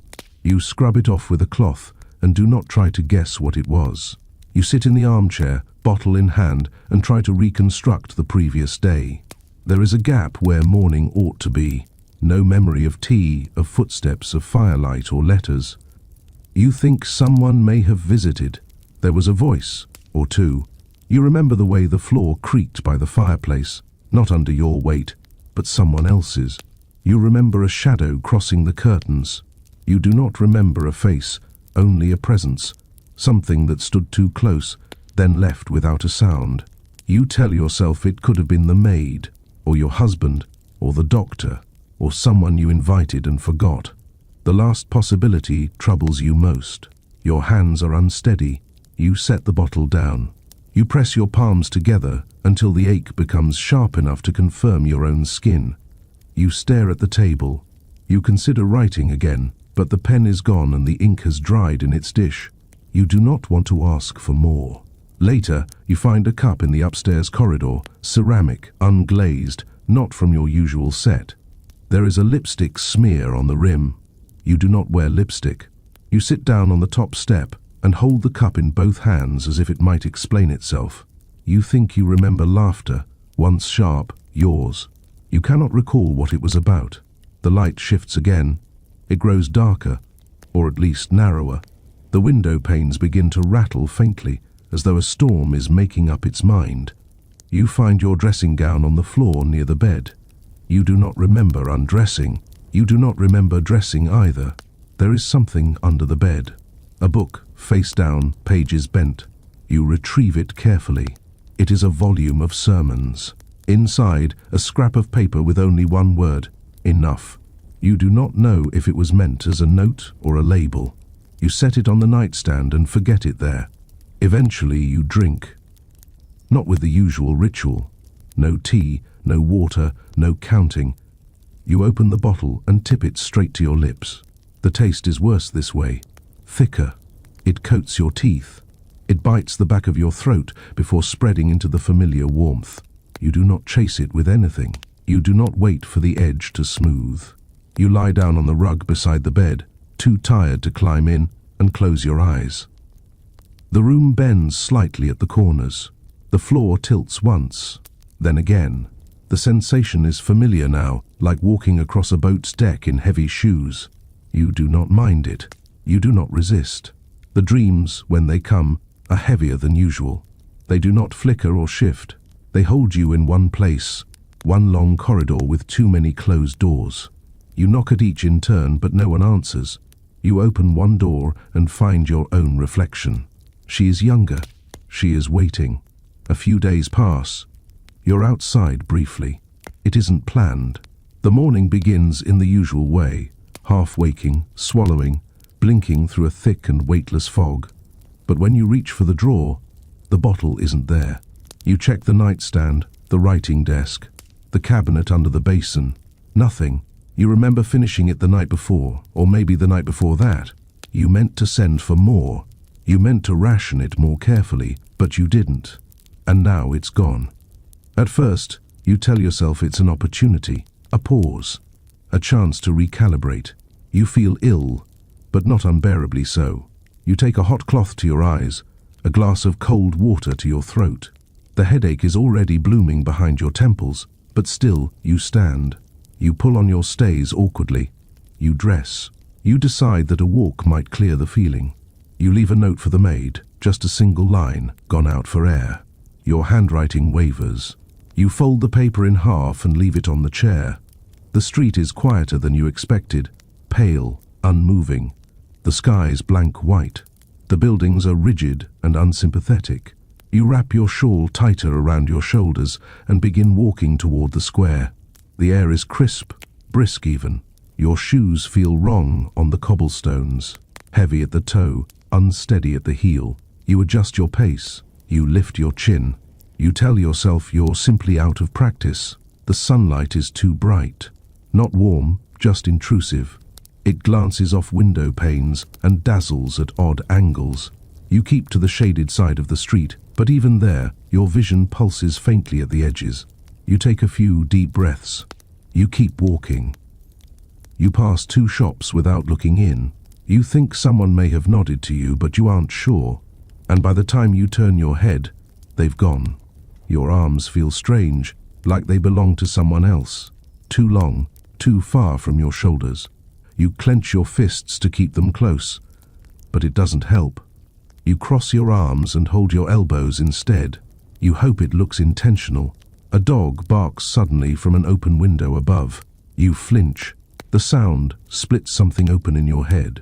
You scrub it off with a cloth and do not try to guess what it was. You sit in the armchair, bottle in hand, and try to reconstruct the previous day. There is a gap where morning ought to be. No memory of tea, of footsteps, of firelight or letters. You think someone may have visited. There was a voice, or two. You remember the way the floor creaked by the fireplace, not under your weight, but someone else's. You remember a shadow crossing the curtains. You do not remember a face, only a presence, something that stood too close, then left without a sound. You tell yourself it could have been the maid, or your husband, or the doctor, or someone you invited and forgot. The last possibility troubles you most. Your hands are unsteady. You set the bottle down. You press your palms together until the ache becomes sharp enough to confirm your own skin. You stare at the table. You consider writing again, but the pen is gone and the ink has dried in its dish. You do not want to ask for more. Later, you find a cup in the upstairs corridor, ceramic, unglazed, not from your usual set. There is a lipstick smear on the rim. You do not wear lipstick. You sit down on the top step and hold the cup in both hands as if it might explain itself. You think you remember laughter, once sharp, yours. You cannot recall what it was about. The light shifts again. It grows darker, or at least narrower. The window panes begin to rattle faintly, as though a storm is making up its mind. You find your dressing gown on the floor near the bed. You do not remember undressing. You do not remember dressing either. There is something under the bed. A book, face down, pages bent. You retrieve it carefully. It is a volume of sermons. Inside, a scrap of paper with only one word, enough. You do not know if it was meant as a note or a label. You set it on the nightstand and forget it there. Eventually you drink. Not with the usual ritual. No tea, no water, no counting. You open the bottle and tip it straight to your lips. The taste is worse this way. Thicker. It coats your teeth. It bites the back of your throat before spreading into the familiar warmth. You do not chase it with anything. You do not wait for the edge to smooth. You lie down on the rug beside the bed, too tired to climb in, and close your eyes. The room bends slightly at the corners. The floor tilts once, then again. The sensation is familiar now, like walking across a boat's deck in heavy shoes. You do not mind it. You do not resist. The dreams, when they come, are heavier than usual. They do not flicker or shift. They hold you in one place, one long corridor with too many closed doors. You knock at each in turn, but no one answers. You open one door and find your own reflection. She is younger. She is waiting. A few days pass. You're outside briefly. It isn't planned. The morning begins in the usual way, half waking, swallowing, blinking through a thick and weightless fog. But when you reach for the drawer, the bottle isn't there. You check the nightstand, the writing desk, the cabinet under the basin. Nothing. You remember finishing it the night before, or maybe the night before that. You meant to send for more. You meant to ration it more carefully, but you didn't. And now it's gone. At first, you tell yourself it's an opportunity, a pause, a chance to recalibrate. You feel ill, but not unbearably so. You take a hot cloth to your eyes, a glass of cold water to your throat. The headache is already blooming behind your temples, but still you stand. You pull on your stays awkwardly. You dress. You decide that a walk might clear the feeling. You leave a note for the maid, just a single line, gone out for air. Your handwriting wavers. You fold the paper in half and leave it on the chair. The street is quieter than you expected, pale, unmoving. The sky's blank white. The buildings are rigid and unsympathetic. You wrap your shawl tighter around your shoulders and begin walking toward the square. The air is crisp, brisk even. Your shoes feel wrong on the cobblestones, heavy at the toe, unsteady at the heel. You adjust your pace. You lift your chin. You tell yourself you're simply out of practice. The sunlight is too bright. Not warm, just intrusive. It glances off window panes and dazzles at odd angles. You keep to the shaded side of the street, but even there, your vision pulses faintly at the edges. You take a few deep breaths. You keep walking. You pass 2 shops without looking in. You think someone may have nodded to you, but you aren't sure. And by the time you turn your head, they've gone. Your arms feel strange, like they belong to someone else. Too long, too far from your shoulders. You clench your fists to keep them close, but it doesn't help. You cross your arms and hold your elbows instead. You hope it looks intentional. A dog barks suddenly from an open window above. You flinch. The sound splits something open in your head.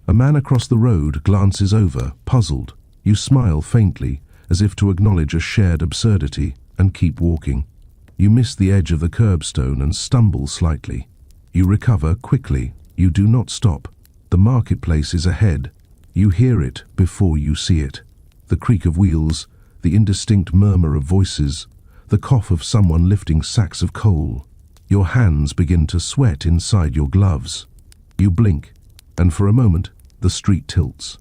A man across the road glances over, puzzled. You smile faintly, as if to acknowledge a shared absurdity, and keep walking. You miss the edge of the curbstone and stumble slightly. You recover quickly. You do not stop. The marketplace is ahead. You hear it before you see it. The creak of wheels, the indistinct murmur of voices, the cough of someone lifting sacks of coal. Your hands begin to sweat inside your gloves. You blink, and for a moment, the street tilts.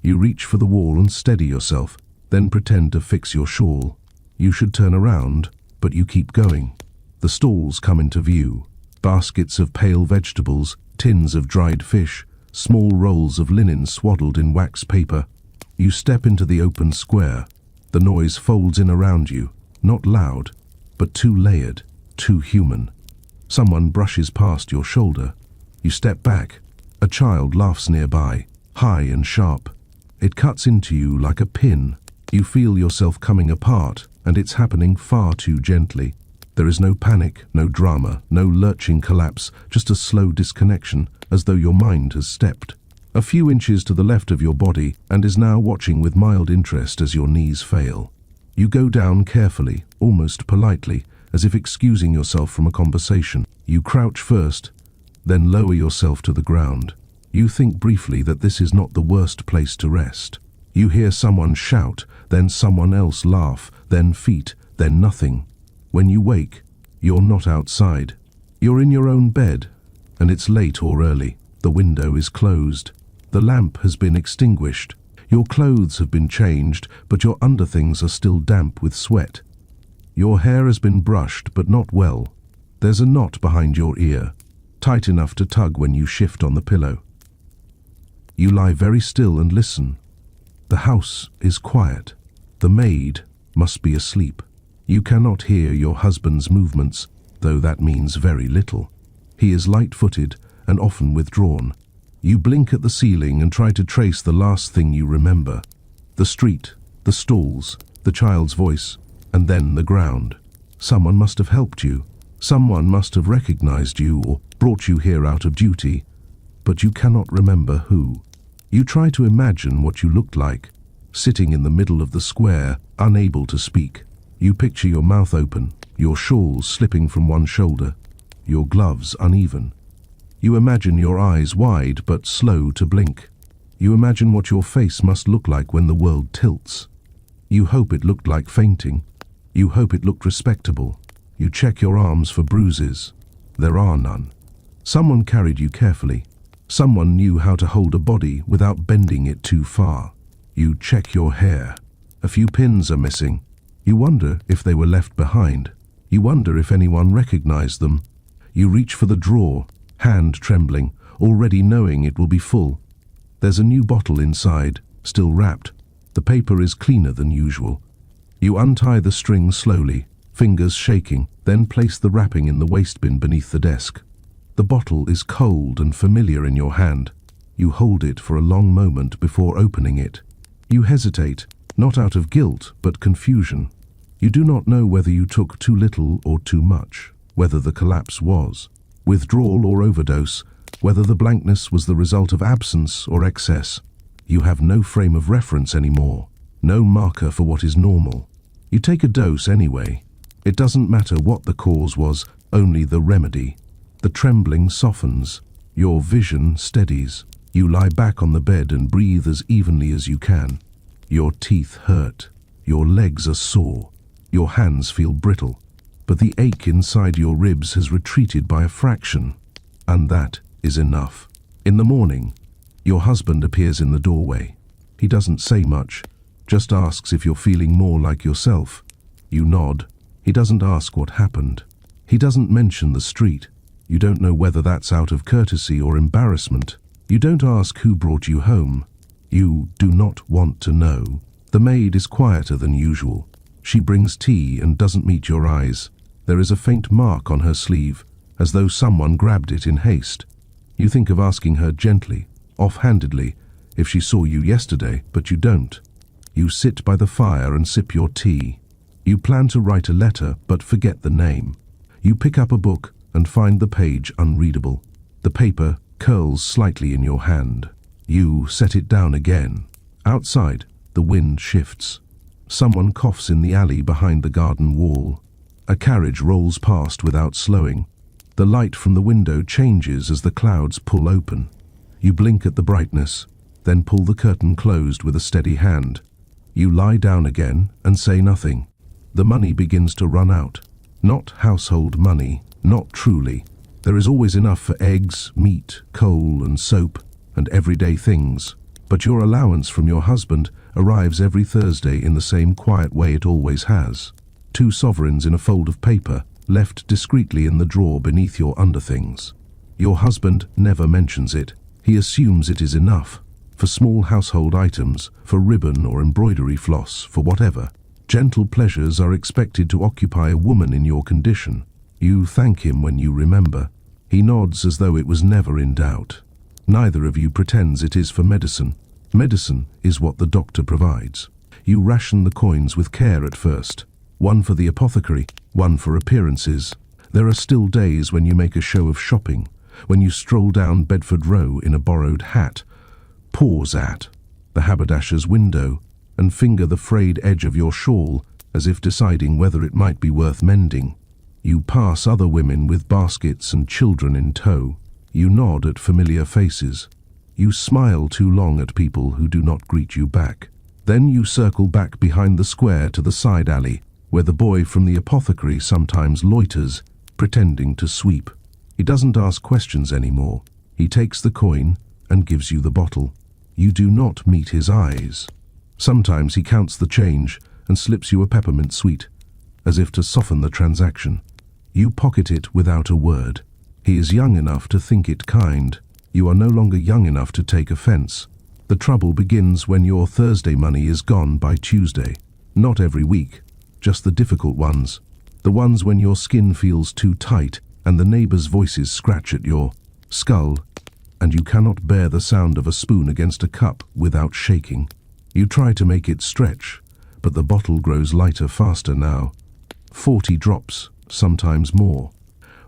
You reach for the wall and steady yourself, then pretend to fix your shawl. You should turn around, but you keep going. The stalls come into view. Baskets of pale vegetables, tins of dried fish, small rolls of linen swaddled in wax paper. You step into the open square. The noise folds in around you, not loud, but too layered, too human. Someone brushes past your shoulder. You step back. A child laughs nearby, high and sharp. It cuts into you like a pin. You feel yourself coming apart, and it's happening far too gently. There is no panic, no drama, no lurching collapse, just a slow disconnection, as though your mind has stepped a few inches to the left of your body and is now watching with mild interest as your knees fail. You go down carefully, almost politely, as if excusing yourself from a conversation. You crouch first, then lower yourself to the ground. You think briefly that this is not the worst place to rest. You hear someone shout, then someone else laugh, then feet, then nothing. When you wake, you're not outside. You're in your own bed, and it's late or early. The window is closed. The lamp has been extinguished. Your clothes have been changed, but your underthings are still damp with sweat. Your hair has been brushed, but not well. There's a knot behind your ear, tight enough to tug when you shift on the pillow. You lie very still and listen. The house is quiet. The maid must be asleep. You cannot hear your husband's movements, though that means very little. He is light-footed and often withdrawn. You blink at the ceiling and try to trace the last thing you remember. The street, the stalls, the child's voice, and then the ground. Someone must have helped you. Someone must have recognized you or brought you here out of duty. But you cannot remember who. You try to imagine what you looked like, sitting in the middle of the square, unable to speak. You picture your mouth open, your shawl slipping from one shoulder, your gloves uneven. You imagine your eyes wide but slow to blink. You imagine what your face must look like when the world tilts. You hope it looked like fainting. You hope it looked respectable. You check your arms for bruises. There are none. Someone carried you carefully. Someone knew how to hold a body without bending it too far. You check your hair. A few pins are missing. You wonder if they were left behind. You wonder if anyone recognized them. You reach for the drawer, hand trembling, already knowing it will be full. There's a new bottle inside, still wrapped. The paper is cleaner than usual. You untie the string slowly, fingers shaking, then place the wrapping in the waste bin beneath the desk. The bottle is cold and familiar in your hand. You hold it for a long moment before opening it. You hesitate, not out of guilt, but confusion. You do not know whether you took too little or too much, whether the collapse was withdrawal or overdose, whether the blankness was the result of absence or excess. You have no frame of reference anymore, no marker for what is normal. You take a dose anyway. It doesn't matter what the cause was, only the remedy. The trembling softens. Your vision steadies. You lie back on the bed and breathe as evenly as you can. Your teeth hurt. Your legs are sore. Your hands feel brittle. But the ache inside your ribs has retreated by a fraction. And that is enough. In the morning, your husband appears in the doorway. He doesn't say much, just asks if you're feeling more like yourself. You nod. He doesn't ask what happened. He doesn't mention the street. You don't know whether that's out of courtesy or embarrassment. You don't ask who brought you home. You do not want to know. The maid is quieter than usual. She brings tea and doesn't meet your eyes. There is a faint mark on her sleeve, as though someone grabbed it in haste. You think of asking her gently, offhandedly, if she saw you yesterday, but you don't. You sit by the fire and sip your tea. You plan to write a letter, but forget the name. You pick up a book and find the page unreadable. The paper curls slightly in your hand. You set it down again. Outside, the wind shifts. Someone coughs in the alley behind the garden wall. A carriage rolls past without slowing. The light from the window changes as the clouds pull open. You blink at the brightness, then pull the curtain closed with a steady hand. You lie down again and say nothing. The money begins to run out. Not household money, not truly. There is always enough for eggs, meat, coal and soap, and everyday things. But your allowance from your husband arrives every Thursday in the same quiet way it always has. 2 sovereigns in a fold of paper, left discreetly in the drawer beneath your underthings. Your husband never mentions it. He assumes it is enough. For small household items, for ribbon or embroidery floss, for whatever. Gentle pleasures are expected to occupy a woman in your condition. You thank him when you remember. He nods as though it was never in doubt. Neither of you pretends it is for medicine. Medicine is what the doctor provides. You ration the coins with care at first. One for the apothecary, one for appearances. There are still days when you make a show of shopping, when you stroll down Bedford Row in a borrowed hat, pause at the haberdasher's window, and finger the frayed edge of your shawl as if deciding whether it might be worth mending. You pass other women with baskets and children in tow. You nod at familiar faces. You smile too long at people who do not greet you back. Then you circle back behind the square to the side alley, where the boy from the apothecary sometimes loiters, pretending to sweep. He doesn't ask questions anymore. He takes the coin and gives you the bottle. You do not meet his eyes. Sometimes he counts the change and slips you a peppermint sweet, as if to soften the transaction. You pocket it without a word. He is young enough to think it kind. You are no longer young enough to take offense. The trouble begins when your Thursday money is gone by Tuesday. Not every week, just the difficult ones. The ones when your skin feels too tight and the neighbors' voices scratch at your skull, and you cannot bear the sound of a spoon against a cup without shaking. You try to make it stretch, but the bottle grows lighter faster now. 40 drops, sometimes more.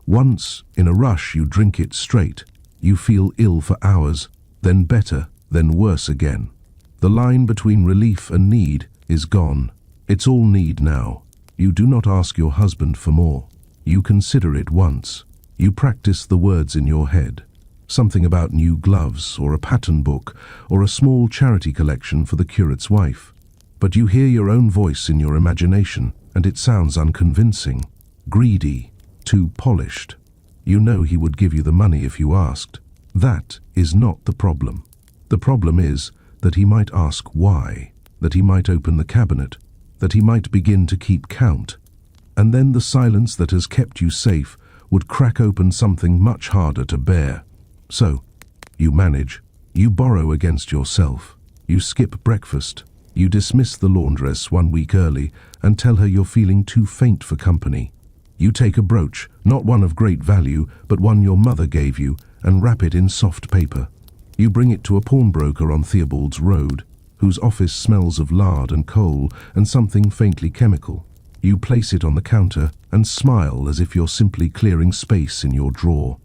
Once, in a rush, you drink it straight. You feel ill for hours, then better, then worse again. The line between relief and need is gone. It's all need now. You do not ask your husband for more. You consider it once. You practice the words in your head. Something about new gloves, or a pattern book, or a small charity collection for the curate's wife. But you hear your own voice in your imagination, and it sounds unconvincing, greedy, too polished. You know he would give you the money if you asked. That is not the problem. The problem is that he might ask why, that he might open the cabinet, that he might begin to keep count. And then the silence that has kept you safe would crack open something much harder to bear. So, you manage. You borrow against yourself. You skip breakfast. You dismiss the laundress 1 week early and tell her you're feeling too faint for company. You take a brooch, not one of great value, but one your mother gave you, and wrap it in soft paper. You bring it to a pawnbroker on Theobald's Road, whose office smells of lard and coal and something faintly chemical. You place it on the counter and smile as if you're simply clearing space in your drawer.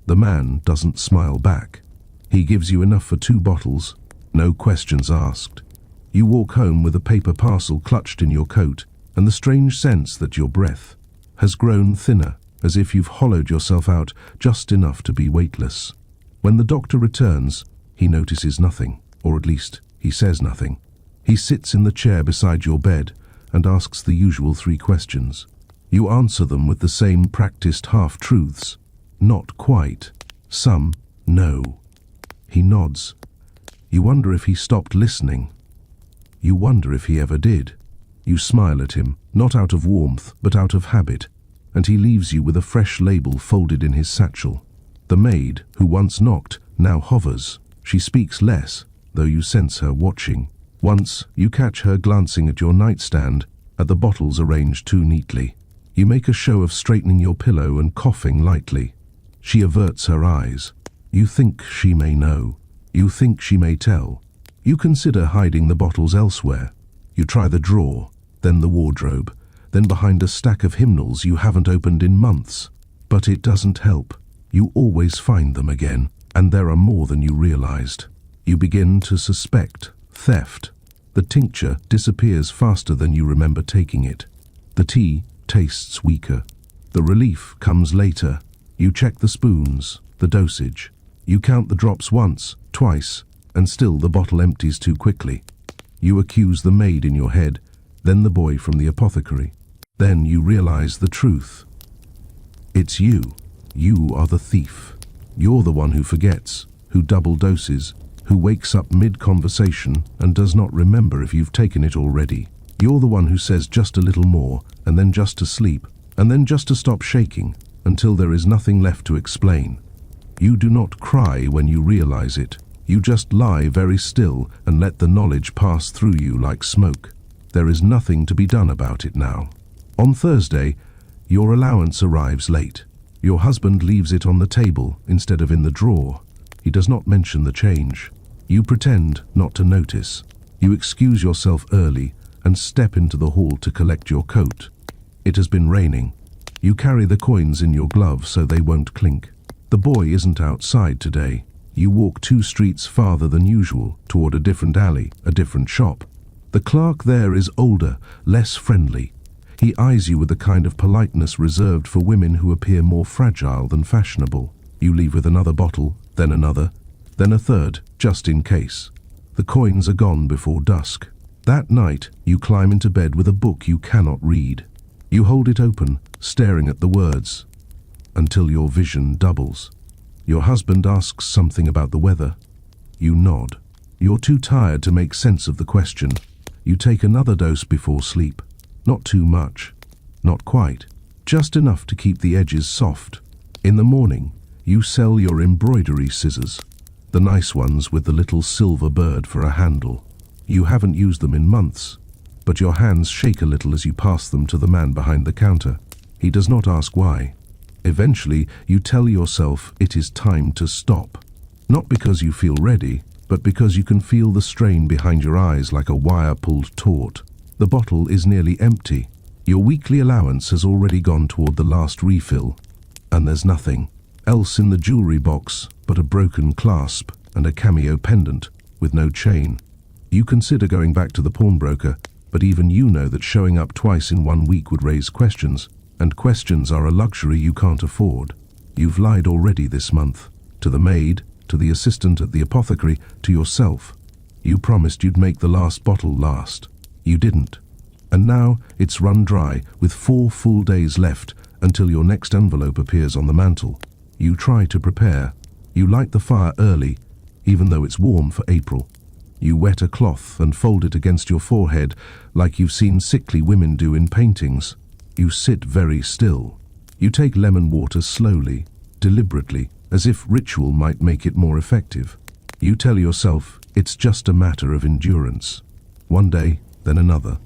The man doesn't smile back. He gives you enough for 2 bottles, no questions asked. You walk home with a paper parcel clutched in your coat, and the strange sense that your breath has grown thinner, as if you've hollowed yourself out just enough to be weightless. When the doctor returns, he notices nothing, or at least he says nothing. He sits in the chair beside your bed and asks the usual 3 questions. You answer them with the same practiced half-truths. Not quite. Some, no. He nods. You wonder if he stopped listening. You wonder if he ever did. You smile at him, not out of warmth, but out of habit, and he leaves you with a fresh label folded in his satchel. The maid, who once knocked, now hovers. She speaks less, though you sense her watching. Once, you catch her glancing at your nightstand, at the bottles arranged too neatly. You make a show of straightening your pillow and coughing lightly. She averts her eyes. You think she may know. You think she may tell. You consider hiding the bottles elsewhere. You try the drawer, then the wardrobe, then behind a stack of hymnals you haven't opened in months. But it doesn't help. You always find them again, and there are more than you realized. You begin to suspect theft. The tincture disappears faster than you remember taking it. The tea tastes weaker. The relief comes later. You check the spoons, the dosage. You count the drops once, twice, and still the bottle empties too quickly. You accuse the maid in your head, then the boy from the apothecary. Then you realize the truth. It's you. You are the thief. You're the one who forgets, who double doses, who wakes up mid-conversation and does not remember if you've taken it already. You're the one who says just a little more, and then just to sleep, and then just to stop shaking, until there is nothing left to explain. You do not cry when you realize it. You just lie very still and let the knowledge pass through you like smoke. There is nothing to be done about it now. On Thursday, your allowance arrives late. Your husband leaves it on the table instead of in the drawer. He does not mention the change. You pretend not to notice. You excuse yourself early and step into the hall to collect your coat. It has been raining. You carry the coins in your glove so they won't clink. The boy isn't outside today. You walk 2 streets farther than usual, toward a different alley, a different shop. The clerk there is older, less friendly. He eyes you with a kind of politeness reserved for women who appear more fragile than fashionable. You leave with another bottle, then another, then a third, just in case. The coins are gone before dusk. That night, you climb into bed with a book you cannot read. You hold it open, staring at the words, until your vision doubles. Your husband asks something about the weather. You nod. You're too tired to make sense of the question. You take another dose before sleep. Not too much. Not quite. Just enough to keep the edges soft. In the morning, you sell your embroidery scissors. The nice ones with the little silver bird for a handle. You haven't used them in months, but your hands shake a little as you pass them to the man behind the counter. He does not ask why. Eventually, you tell yourself it is time to stop. Not because you feel ready, but because you can feel the strain behind your eyes like a wire-pulled taut. The bottle is nearly empty. Your weekly allowance has already gone toward the last refill, and there's nothing else in the jewelry box but a broken clasp and a cameo pendant with no chain. You consider going back to the pawnbroker, but even you know that showing up twice in 1 week would raise questions. And questions are a luxury you can't afford. You've lied already this month. To the maid, to the assistant at the apothecary, to yourself. You promised you'd make the last bottle last. You didn't. And now it's run dry with 4 full days left until your next envelope appears on the mantel. You try to prepare. You light the fire early, even though it's warm for April. You wet a cloth and fold it against your forehead like you've seen sickly women do in paintings. You sit very still. You take lemon water slowly, deliberately, as if ritual might make it more effective. You tell yourself it's just a matter of endurance. One day, then another,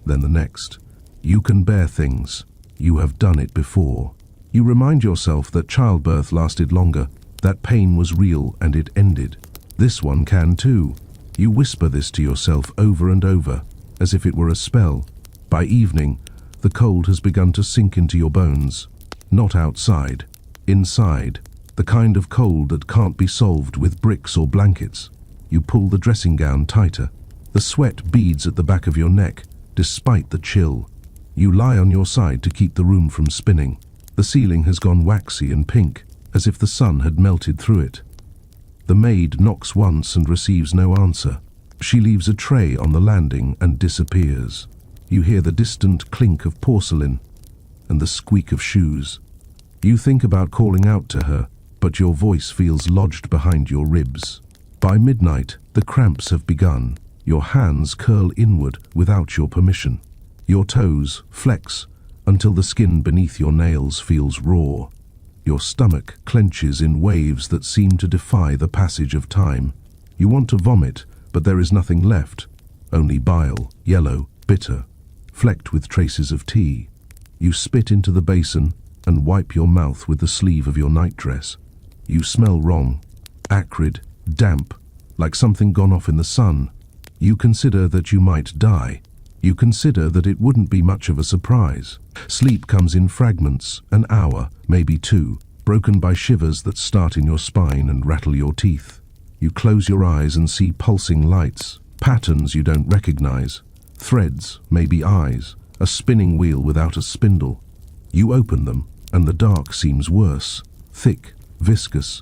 then the next. You can bear things. You have done it before. You remind yourself that childbirth lasted longer, that pain was real and it ended. This one can too. You whisper this to yourself over and over, as if it were a spell. By evening, the cold has begun to sink into your bones. Not outside, inside, the kind of cold that can't be solved with bricks or blankets. You pull the dressing gown tighter. The sweat beads at the back of your neck, despite the chill. You lie on your side to keep the room from spinning. The ceiling has gone waxy and pink, as if the sun had melted through it. The maid knocks once and receives no answer. She leaves a tray on the landing and disappears. You hear the distant clink of porcelain and the squeak of shoes. You think about calling out to her, but your voice feels lodged behind your ribs. By midnight, the cramps have begun. Your hands curl inward without your permission. Your toes flex until the skin beneath your nails feels raw. Your stomach clenches in waves that seem to defy the passage of time. You want to vomit, but there is nothing left. Only bile, yellow, bitter, flecked with traces of tea. You spit into the basin and wipe your mouth with the sleeve of your nightdress. You smell wrong, acrid, damp, like something gone off in the sun. You consider that you might die. You consider that it wouldn't be much of a surprise. Sleep comes in fragments, an hour, maybe 2, broken by shivers that start in your spine and rattle your teeth. You close your eyes and see pulsing lights, patterns you don't recognize. Threads, maybe eyes, a spinning wheel without a spindle. You open them, and the dark seems worse, thick, viscous,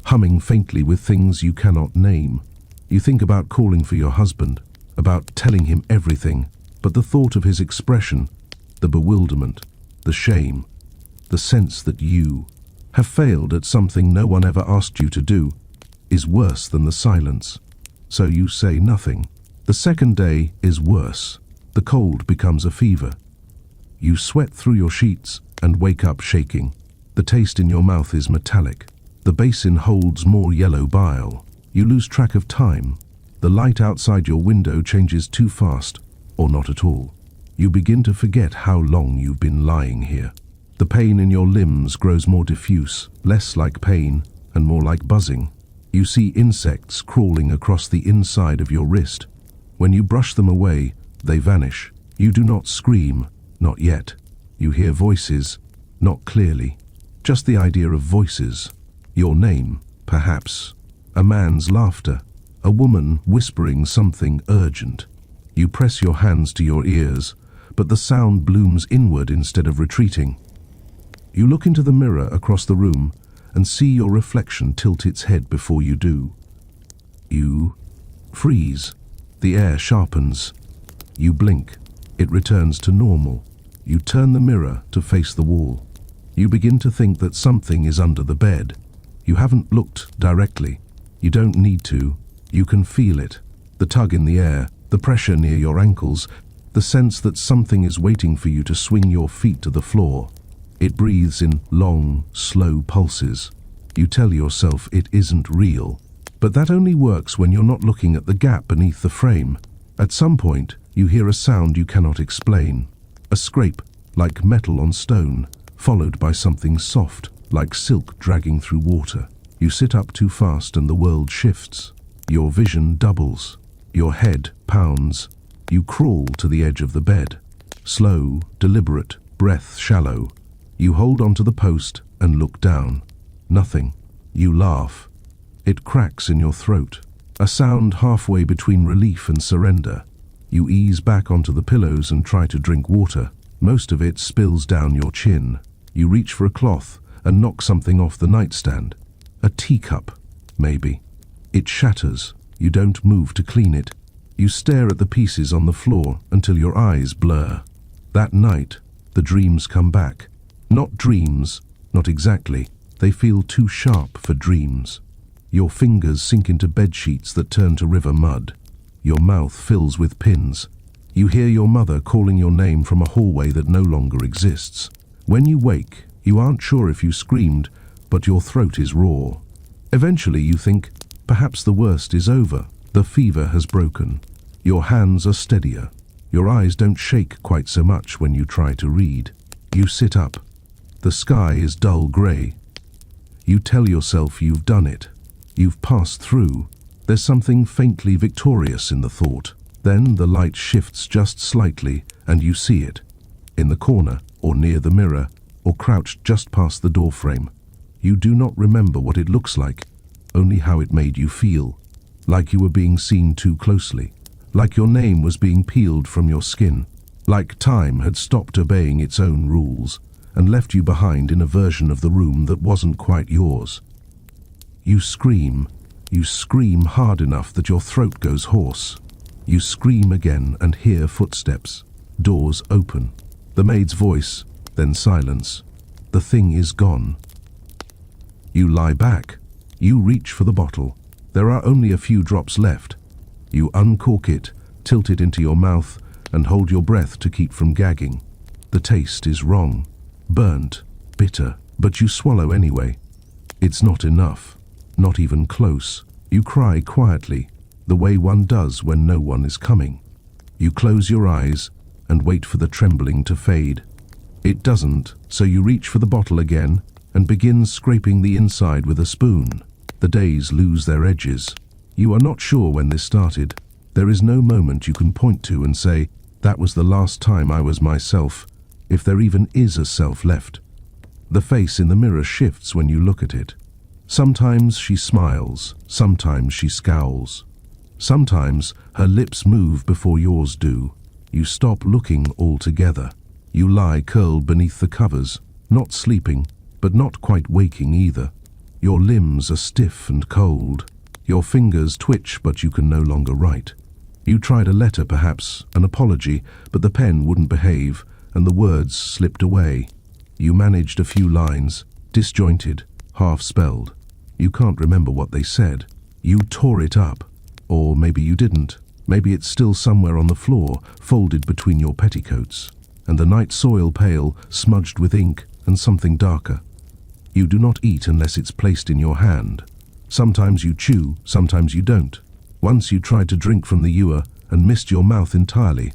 humming faintly with things you cannot name. You think about calling for your husband, about telling him everything, but the thought of his expression, the bewilderment, the shame, the sense that you have failed at something no one ever asked you to do, is worse than the silence. So you say nothing. The second day is worse. The cold becomes a fever. You sweat through your sheets and wake up shaking. The taste in your mouth is metallic. The basin holds more yellow bile. You lose track of time. The light outside your window changes too fast, or not at all. You begin to forget how long you've been lying here. The pain in your limbs grows more diffuse, less like pain and more like buzzing. You see insects crawling across the inside of your wrist. When you brush them away, they vanish. You do not scream, not yet. You hear voices, not clearly. Just the idea of voices. Your name, perhaps. A man's laughter. A woman whispering something urgent. You press your hands to your ears, but the sound blooms inward instead of retreating. You look into the mirror across the room and see your reflection tilt its head before you do. You freeze. The air sharpens. You blink. It returns to normal. You turn the mirror to face the wall. You begin to think that something is under the bed. You haven't looked directly. You don't need to. You can feel it. The tug in the air, the pressure near your ankles, the sense that something is waiting for you to swing your feet to the floor. It breathes in long, slow pulses. You tell yourself it isn't real. But that only works when you're not looking at the gap beneath the frame. At some point, you hear a sound you cannot explain. A scrape, like metal on stone, followed by something soft, like silk dragging through water. You sit up too fast and the world shifts. Your vision doubles. Your head pounds. You crawl to the edge of the bed. Slow, deliberate, breath shallow. You hold onto the post and look down. Nothing. You laugh. It cracks in your throat. A sound halfway between relief and surrender. You ease back onto the pillows and try to drink water. Most of it spills down your chin. You reach for a cloth and knock something off the nightstand. A teacup, maybe. It shatters. You don't move to clean it. You stare at the pieces on the floor until your eyes blur. That night, the dreams come back. Not dreams, not exactly. They feel too sharp for dreams. Your fingers sink into bedsheets that turn to river mud. Your mouth fills with pins. You hear your mother calling your name from a hallway that no longer exists. When you wake, you aren't sure if you screamed, but your throat is raw. Eventually you think, perhaps the worst is over. The fever has broken. Your hands are steadier. Your eyes don't shake quite so much when you try to read. You sit up. The sky is dull grey. You tell yourself you've done it. You've passed through. There's something faintly victorious in the thought. Then the light shifts just slightly and you see it. In the corner, or near the mirror, or crouched just past the doorframe. You do not remember what it looks like, only how it made you feel. Like you were being seen too closely. Like your name was being peeled from your skin. Like time had stopped obeying its own rules and left you behind in a version of the room that wasn't quite yours. You scream. You scream hard enough that your throat goes hoarse. You scream again and hear footsteps. Doors open. The maid's voice, then silence. The thing is gone. You lie back. You reach for the bottle. There are only a few drops left. You uncork it, tilt it into your mouth, and hold your breath to keep from gagging. The taste is wrong. Burnt, bitter, but you swallow anyway. It's not enough. Not even close. You cry quietly, the way one does when no one is coming. You close your eyes and wait for the trembling to fade. It doesn't, so you reach for the bottle again and begin scraping the inside with a spoon. The days lose their edges. You are not sure when this started. There is no moment you can point to and say, that was the last time I was myself, if there even is a self left. The face in the mirror shifts when you look at it. Sometimes she smiles, sometimes she scowls. Sometimes her lips move before yours do. You stop looking altogether. You lie curled beneath the covers, not sleeping, but not quite waking either. Your limbs are stiff and cold. Your fingers twitch, but you can no longer write. You tried a letter perhaps, an apology, but the pen wouldn't behave, and the words slipped away. You managed a few lines, disjointed, half-spelled. You can't remember what they said. You tore it up. Or maybe you didn't. Maybe it's still somewhere on the floor, folded between your petticoats, and the night soil pale, smudged with ink and something darker. You do not eat unless it's placed in your hand. Sometimes you chew, sometimes you don't. Once you tried to drink from the ewer and missed your mouth entirely.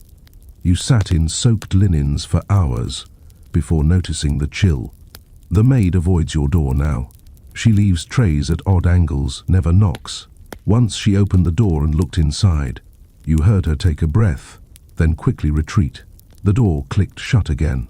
You sat in soaked linens for hours before noticing the chill. The maid avoids your door now. She leaves trays at odd angles, never knocks. Once she opened the door and looked inside. You heard her take a breath, then quickly retreat. The door clicked shut again.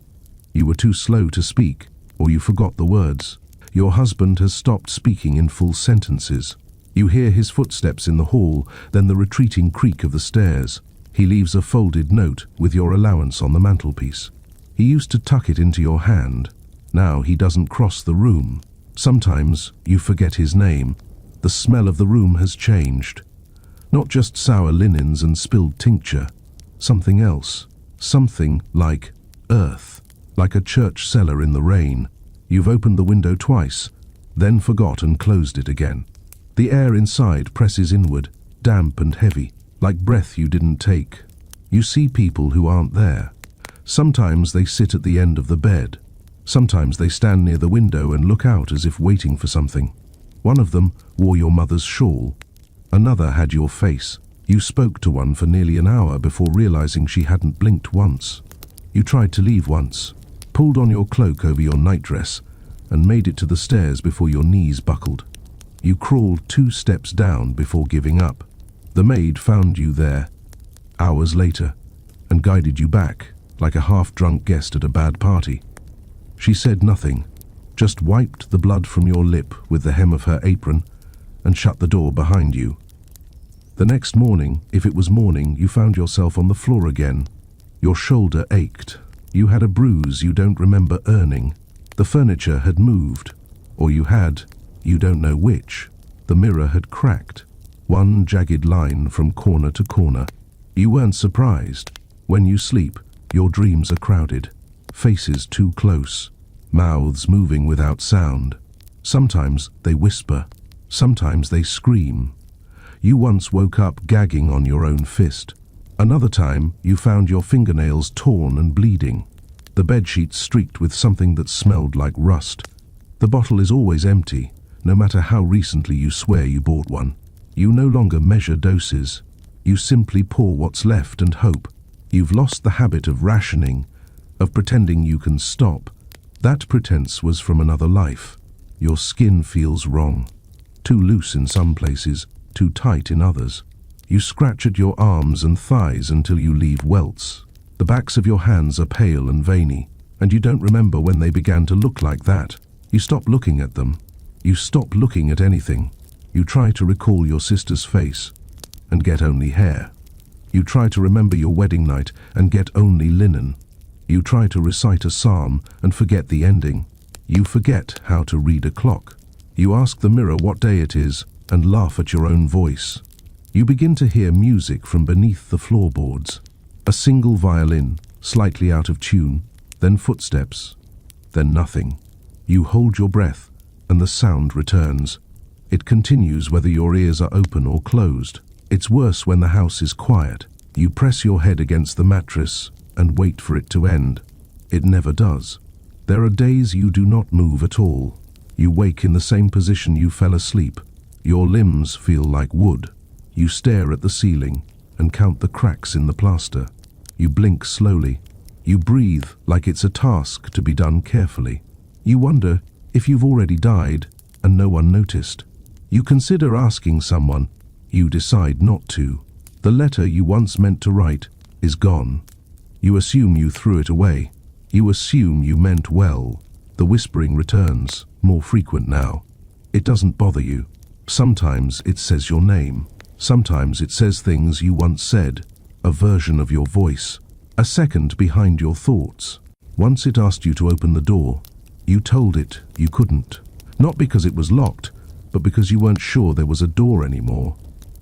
You were too slow to speak, or you forgot the words. Your husband has stopped speaking in full sentences. You hear his footsteps in the hall, then the retreating creak of the stairs. He leaves a folded note with your allowance on the mantelpiece. He used to tuck it into your hand. Now he doesn't cross the room. Sometimes you forget his name. The smell of the room has changed. Not just sour linens and spilled tincture. Something else. Something like earth. Like a church cellar in the rain. You've opened the window twice, then forgot and closed it again. The air inside presses inward, damp and heavy, like breath you didn't take. You see people who aren't there. Sometimes they sit at the end of the bed. Sometimes they stand near the window and look out as if waiting for something. One of them wore your mother's shawl. Another had your face. You spoke to one for nearly an hour before realizing she hadn't blinked once. You tried to leave once, pulled on your cloak over your nightdress, and made it to the stairs before your knees buckled. You crawled 2 steps down before giving up. The maid found you there, hours later, and guided you back, like a half-drunk guest at a bad party. She said nothing, just wiped the blood from your lip with the hem of her apron and shut the door behind you. The next morning, if it was morning, you found yourself on the floor again. Your shoulder ached. You had a bruise you don't remember earning. The furniture had moved, or you don't know which. The mirror had cracked, one jagged line from corner to corner. You weren't surprised. When you sleep, your dreams are crowded. Faces too close, mouths moving without sound. Sometimes they whisper, sometimes they scream. You once woke up gagging on your own fist. Another time, you found your fingernails torn and bleeding. The bedsheet streaked with something that smelled like rust. The bottle is always empty, no matter how recently you swear you bought one. You no longer measure doses. You simply pour what's left and hope. You've lost the habit of rationing, of pretending you can stop. That pretense was from another life. Your skin feels wrong. Too loose in some places, too tight in others. You scratch at your arms and thighs until you leave welts. The backs of your hands are pale and veiny, and you don't remember when they began to look like that. You stop looking at them. You stop looking at anything. You try to recall your sister's face and get only hair. You try to remember your wedding night and get only linen. You try to recite a psalm and forget the ending. You forget how to read a clock. You ask the mirror what day it is and laugh at your own voice. You begin to hear music from beneath the floorboards. A single violin, slightly out of tune, then footsteps, then nothing. You hold your breath and the sound returns. It continues whether your ears are open or closed. It's worse when the house is quiet. You press your head against the mattress and wait for it to end. It never does. There are days you do not move at all. You wake in the same position you fell asleep. Your limbs feel like wood. You stare at the ceiling and count the cracks in the plaster. You blink slowly. You breathe like it's a task to be done carefully. You wonder if you've already died and no one noticed. You consider asking someone. You decide not to. The letter you once meant to write is gone. You assume you threw it away. You assume you meant well. The whispering returns, more frequent now. It doesn't bother you. Sometimes it says your name. Sometimes it says things you once said, a version of your voice, a second behind your thoughts. Once it asked you to open the door. You told it you couldn't. Not because it was locked, but because you weren't sure there was a door anymore.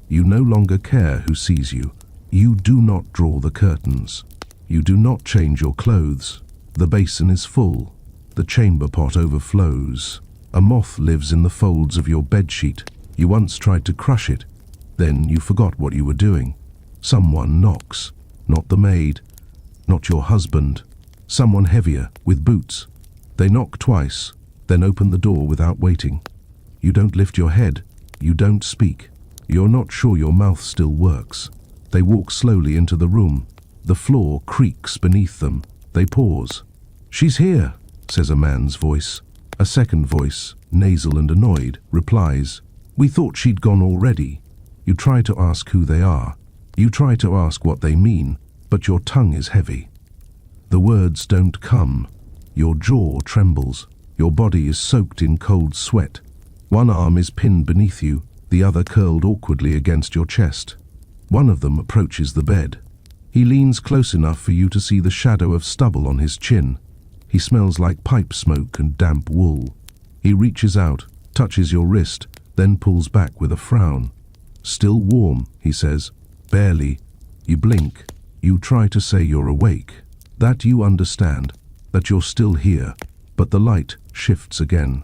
You no longer care who sees you. You do not draw the curtains. You do not change your clothes. The basin is full. The chamber pot overflows. A moth lives in the folds of your bedsheet. You once tried to crush it. Then you forgot what you were doing. Someone knocks. Not the maid. Not your husband. Someone heavier, with boots. They knock twice. then open the door without waiting. You don't lift your head. You don't speak. You're not sure your mouth still works. They walk slowly into the room. The floor creaks beneath them. They pause. "She's here," says a man's voice. A second voice, nasal and annoyed, replies, "We thought she'd gone already." You try to ask who they are. You try to ask what they mean, but your tongue is heavy. The words don't come. Your jaw trembles. Your body is soaked in cold sweat. One arm is pinned beneath you, the other curled awkwardly against your chest. One of them approaches the bed. He leans close enough for you to see the shadow of stubble on his chin. He smells like pipe smoke and damp wool. He reaches out, touches your wrist, then pulls back with a frown. "Still warm," he says. "Barely." You blink. You try to say you're awake, that you understand, that you're still here, but the light shifts again,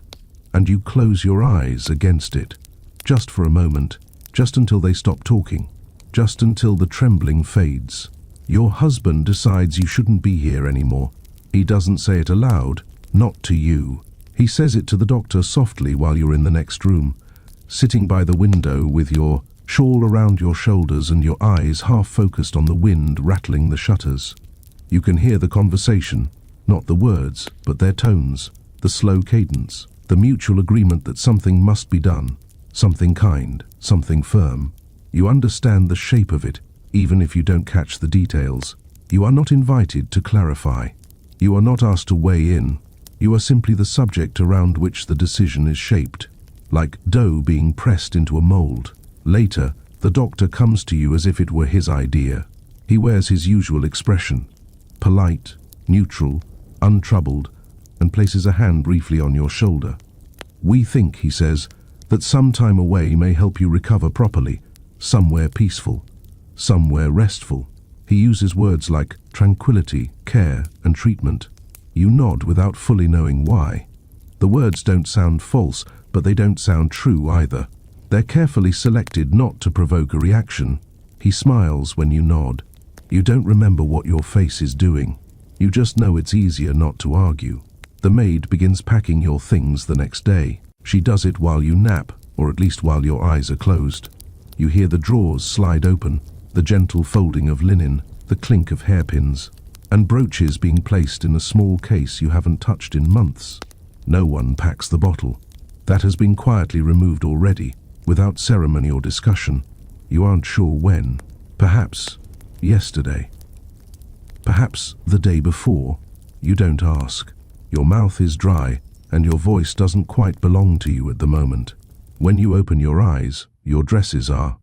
and you close your eyes against it, just for a moment, just until they stop talking, just until the trembling fades. Your husband decides you shouldn't be here anymore. He doesn't say it aloud, not to you. He says it to the doctor softly while you're in the next room, sitting by the window with your shawl around your shoulders and your eyes half focused on the wind rattling the shutters. You can hear the conversation, not the words, but their tones, the slow cadence, the mutual agreement that something must be done, something kind, something firm. You understand the shape of it, even if you don't catch the details. You are not invited to clarify. You are not asked to weigh in. You are simply the subject around which the decision is shaped, like dough being pressed into a mold. Later, the doctor comes to you as if it were his idea. He wears his usual expression, polite, neutral, untroubled, and places a hand briefly on your shoulder. "We think," he says, "that some time away may help you recover properly, somewhere peaceful, somewhere restful." He uses words like tranquility, care, and treatment. You nod without fully knowing why. The words don't sound false, but they don't sound true either. They're carefully selected not to provoke a reaction. He smiles when you nod. You don't remember what your face is doing. You just know it's easier not to argue. The maid begins packing your things the next day. She does it while you nap, or at least while your eyes are closed. You hear the drawers slide open, the gentle folding of linen, the clink of hairpins, and brooches being placed in a small case you haven't touched in months. No one packs the bottle. That has been quietly removed already, without ceremony or discussion. You aren't sure when. Perhaps yesterday. Perhaps the day before. You don't ask. Your mouth is dry, and your voice doesn't quite belong to you at the moment. When you open your eyes, your dresses are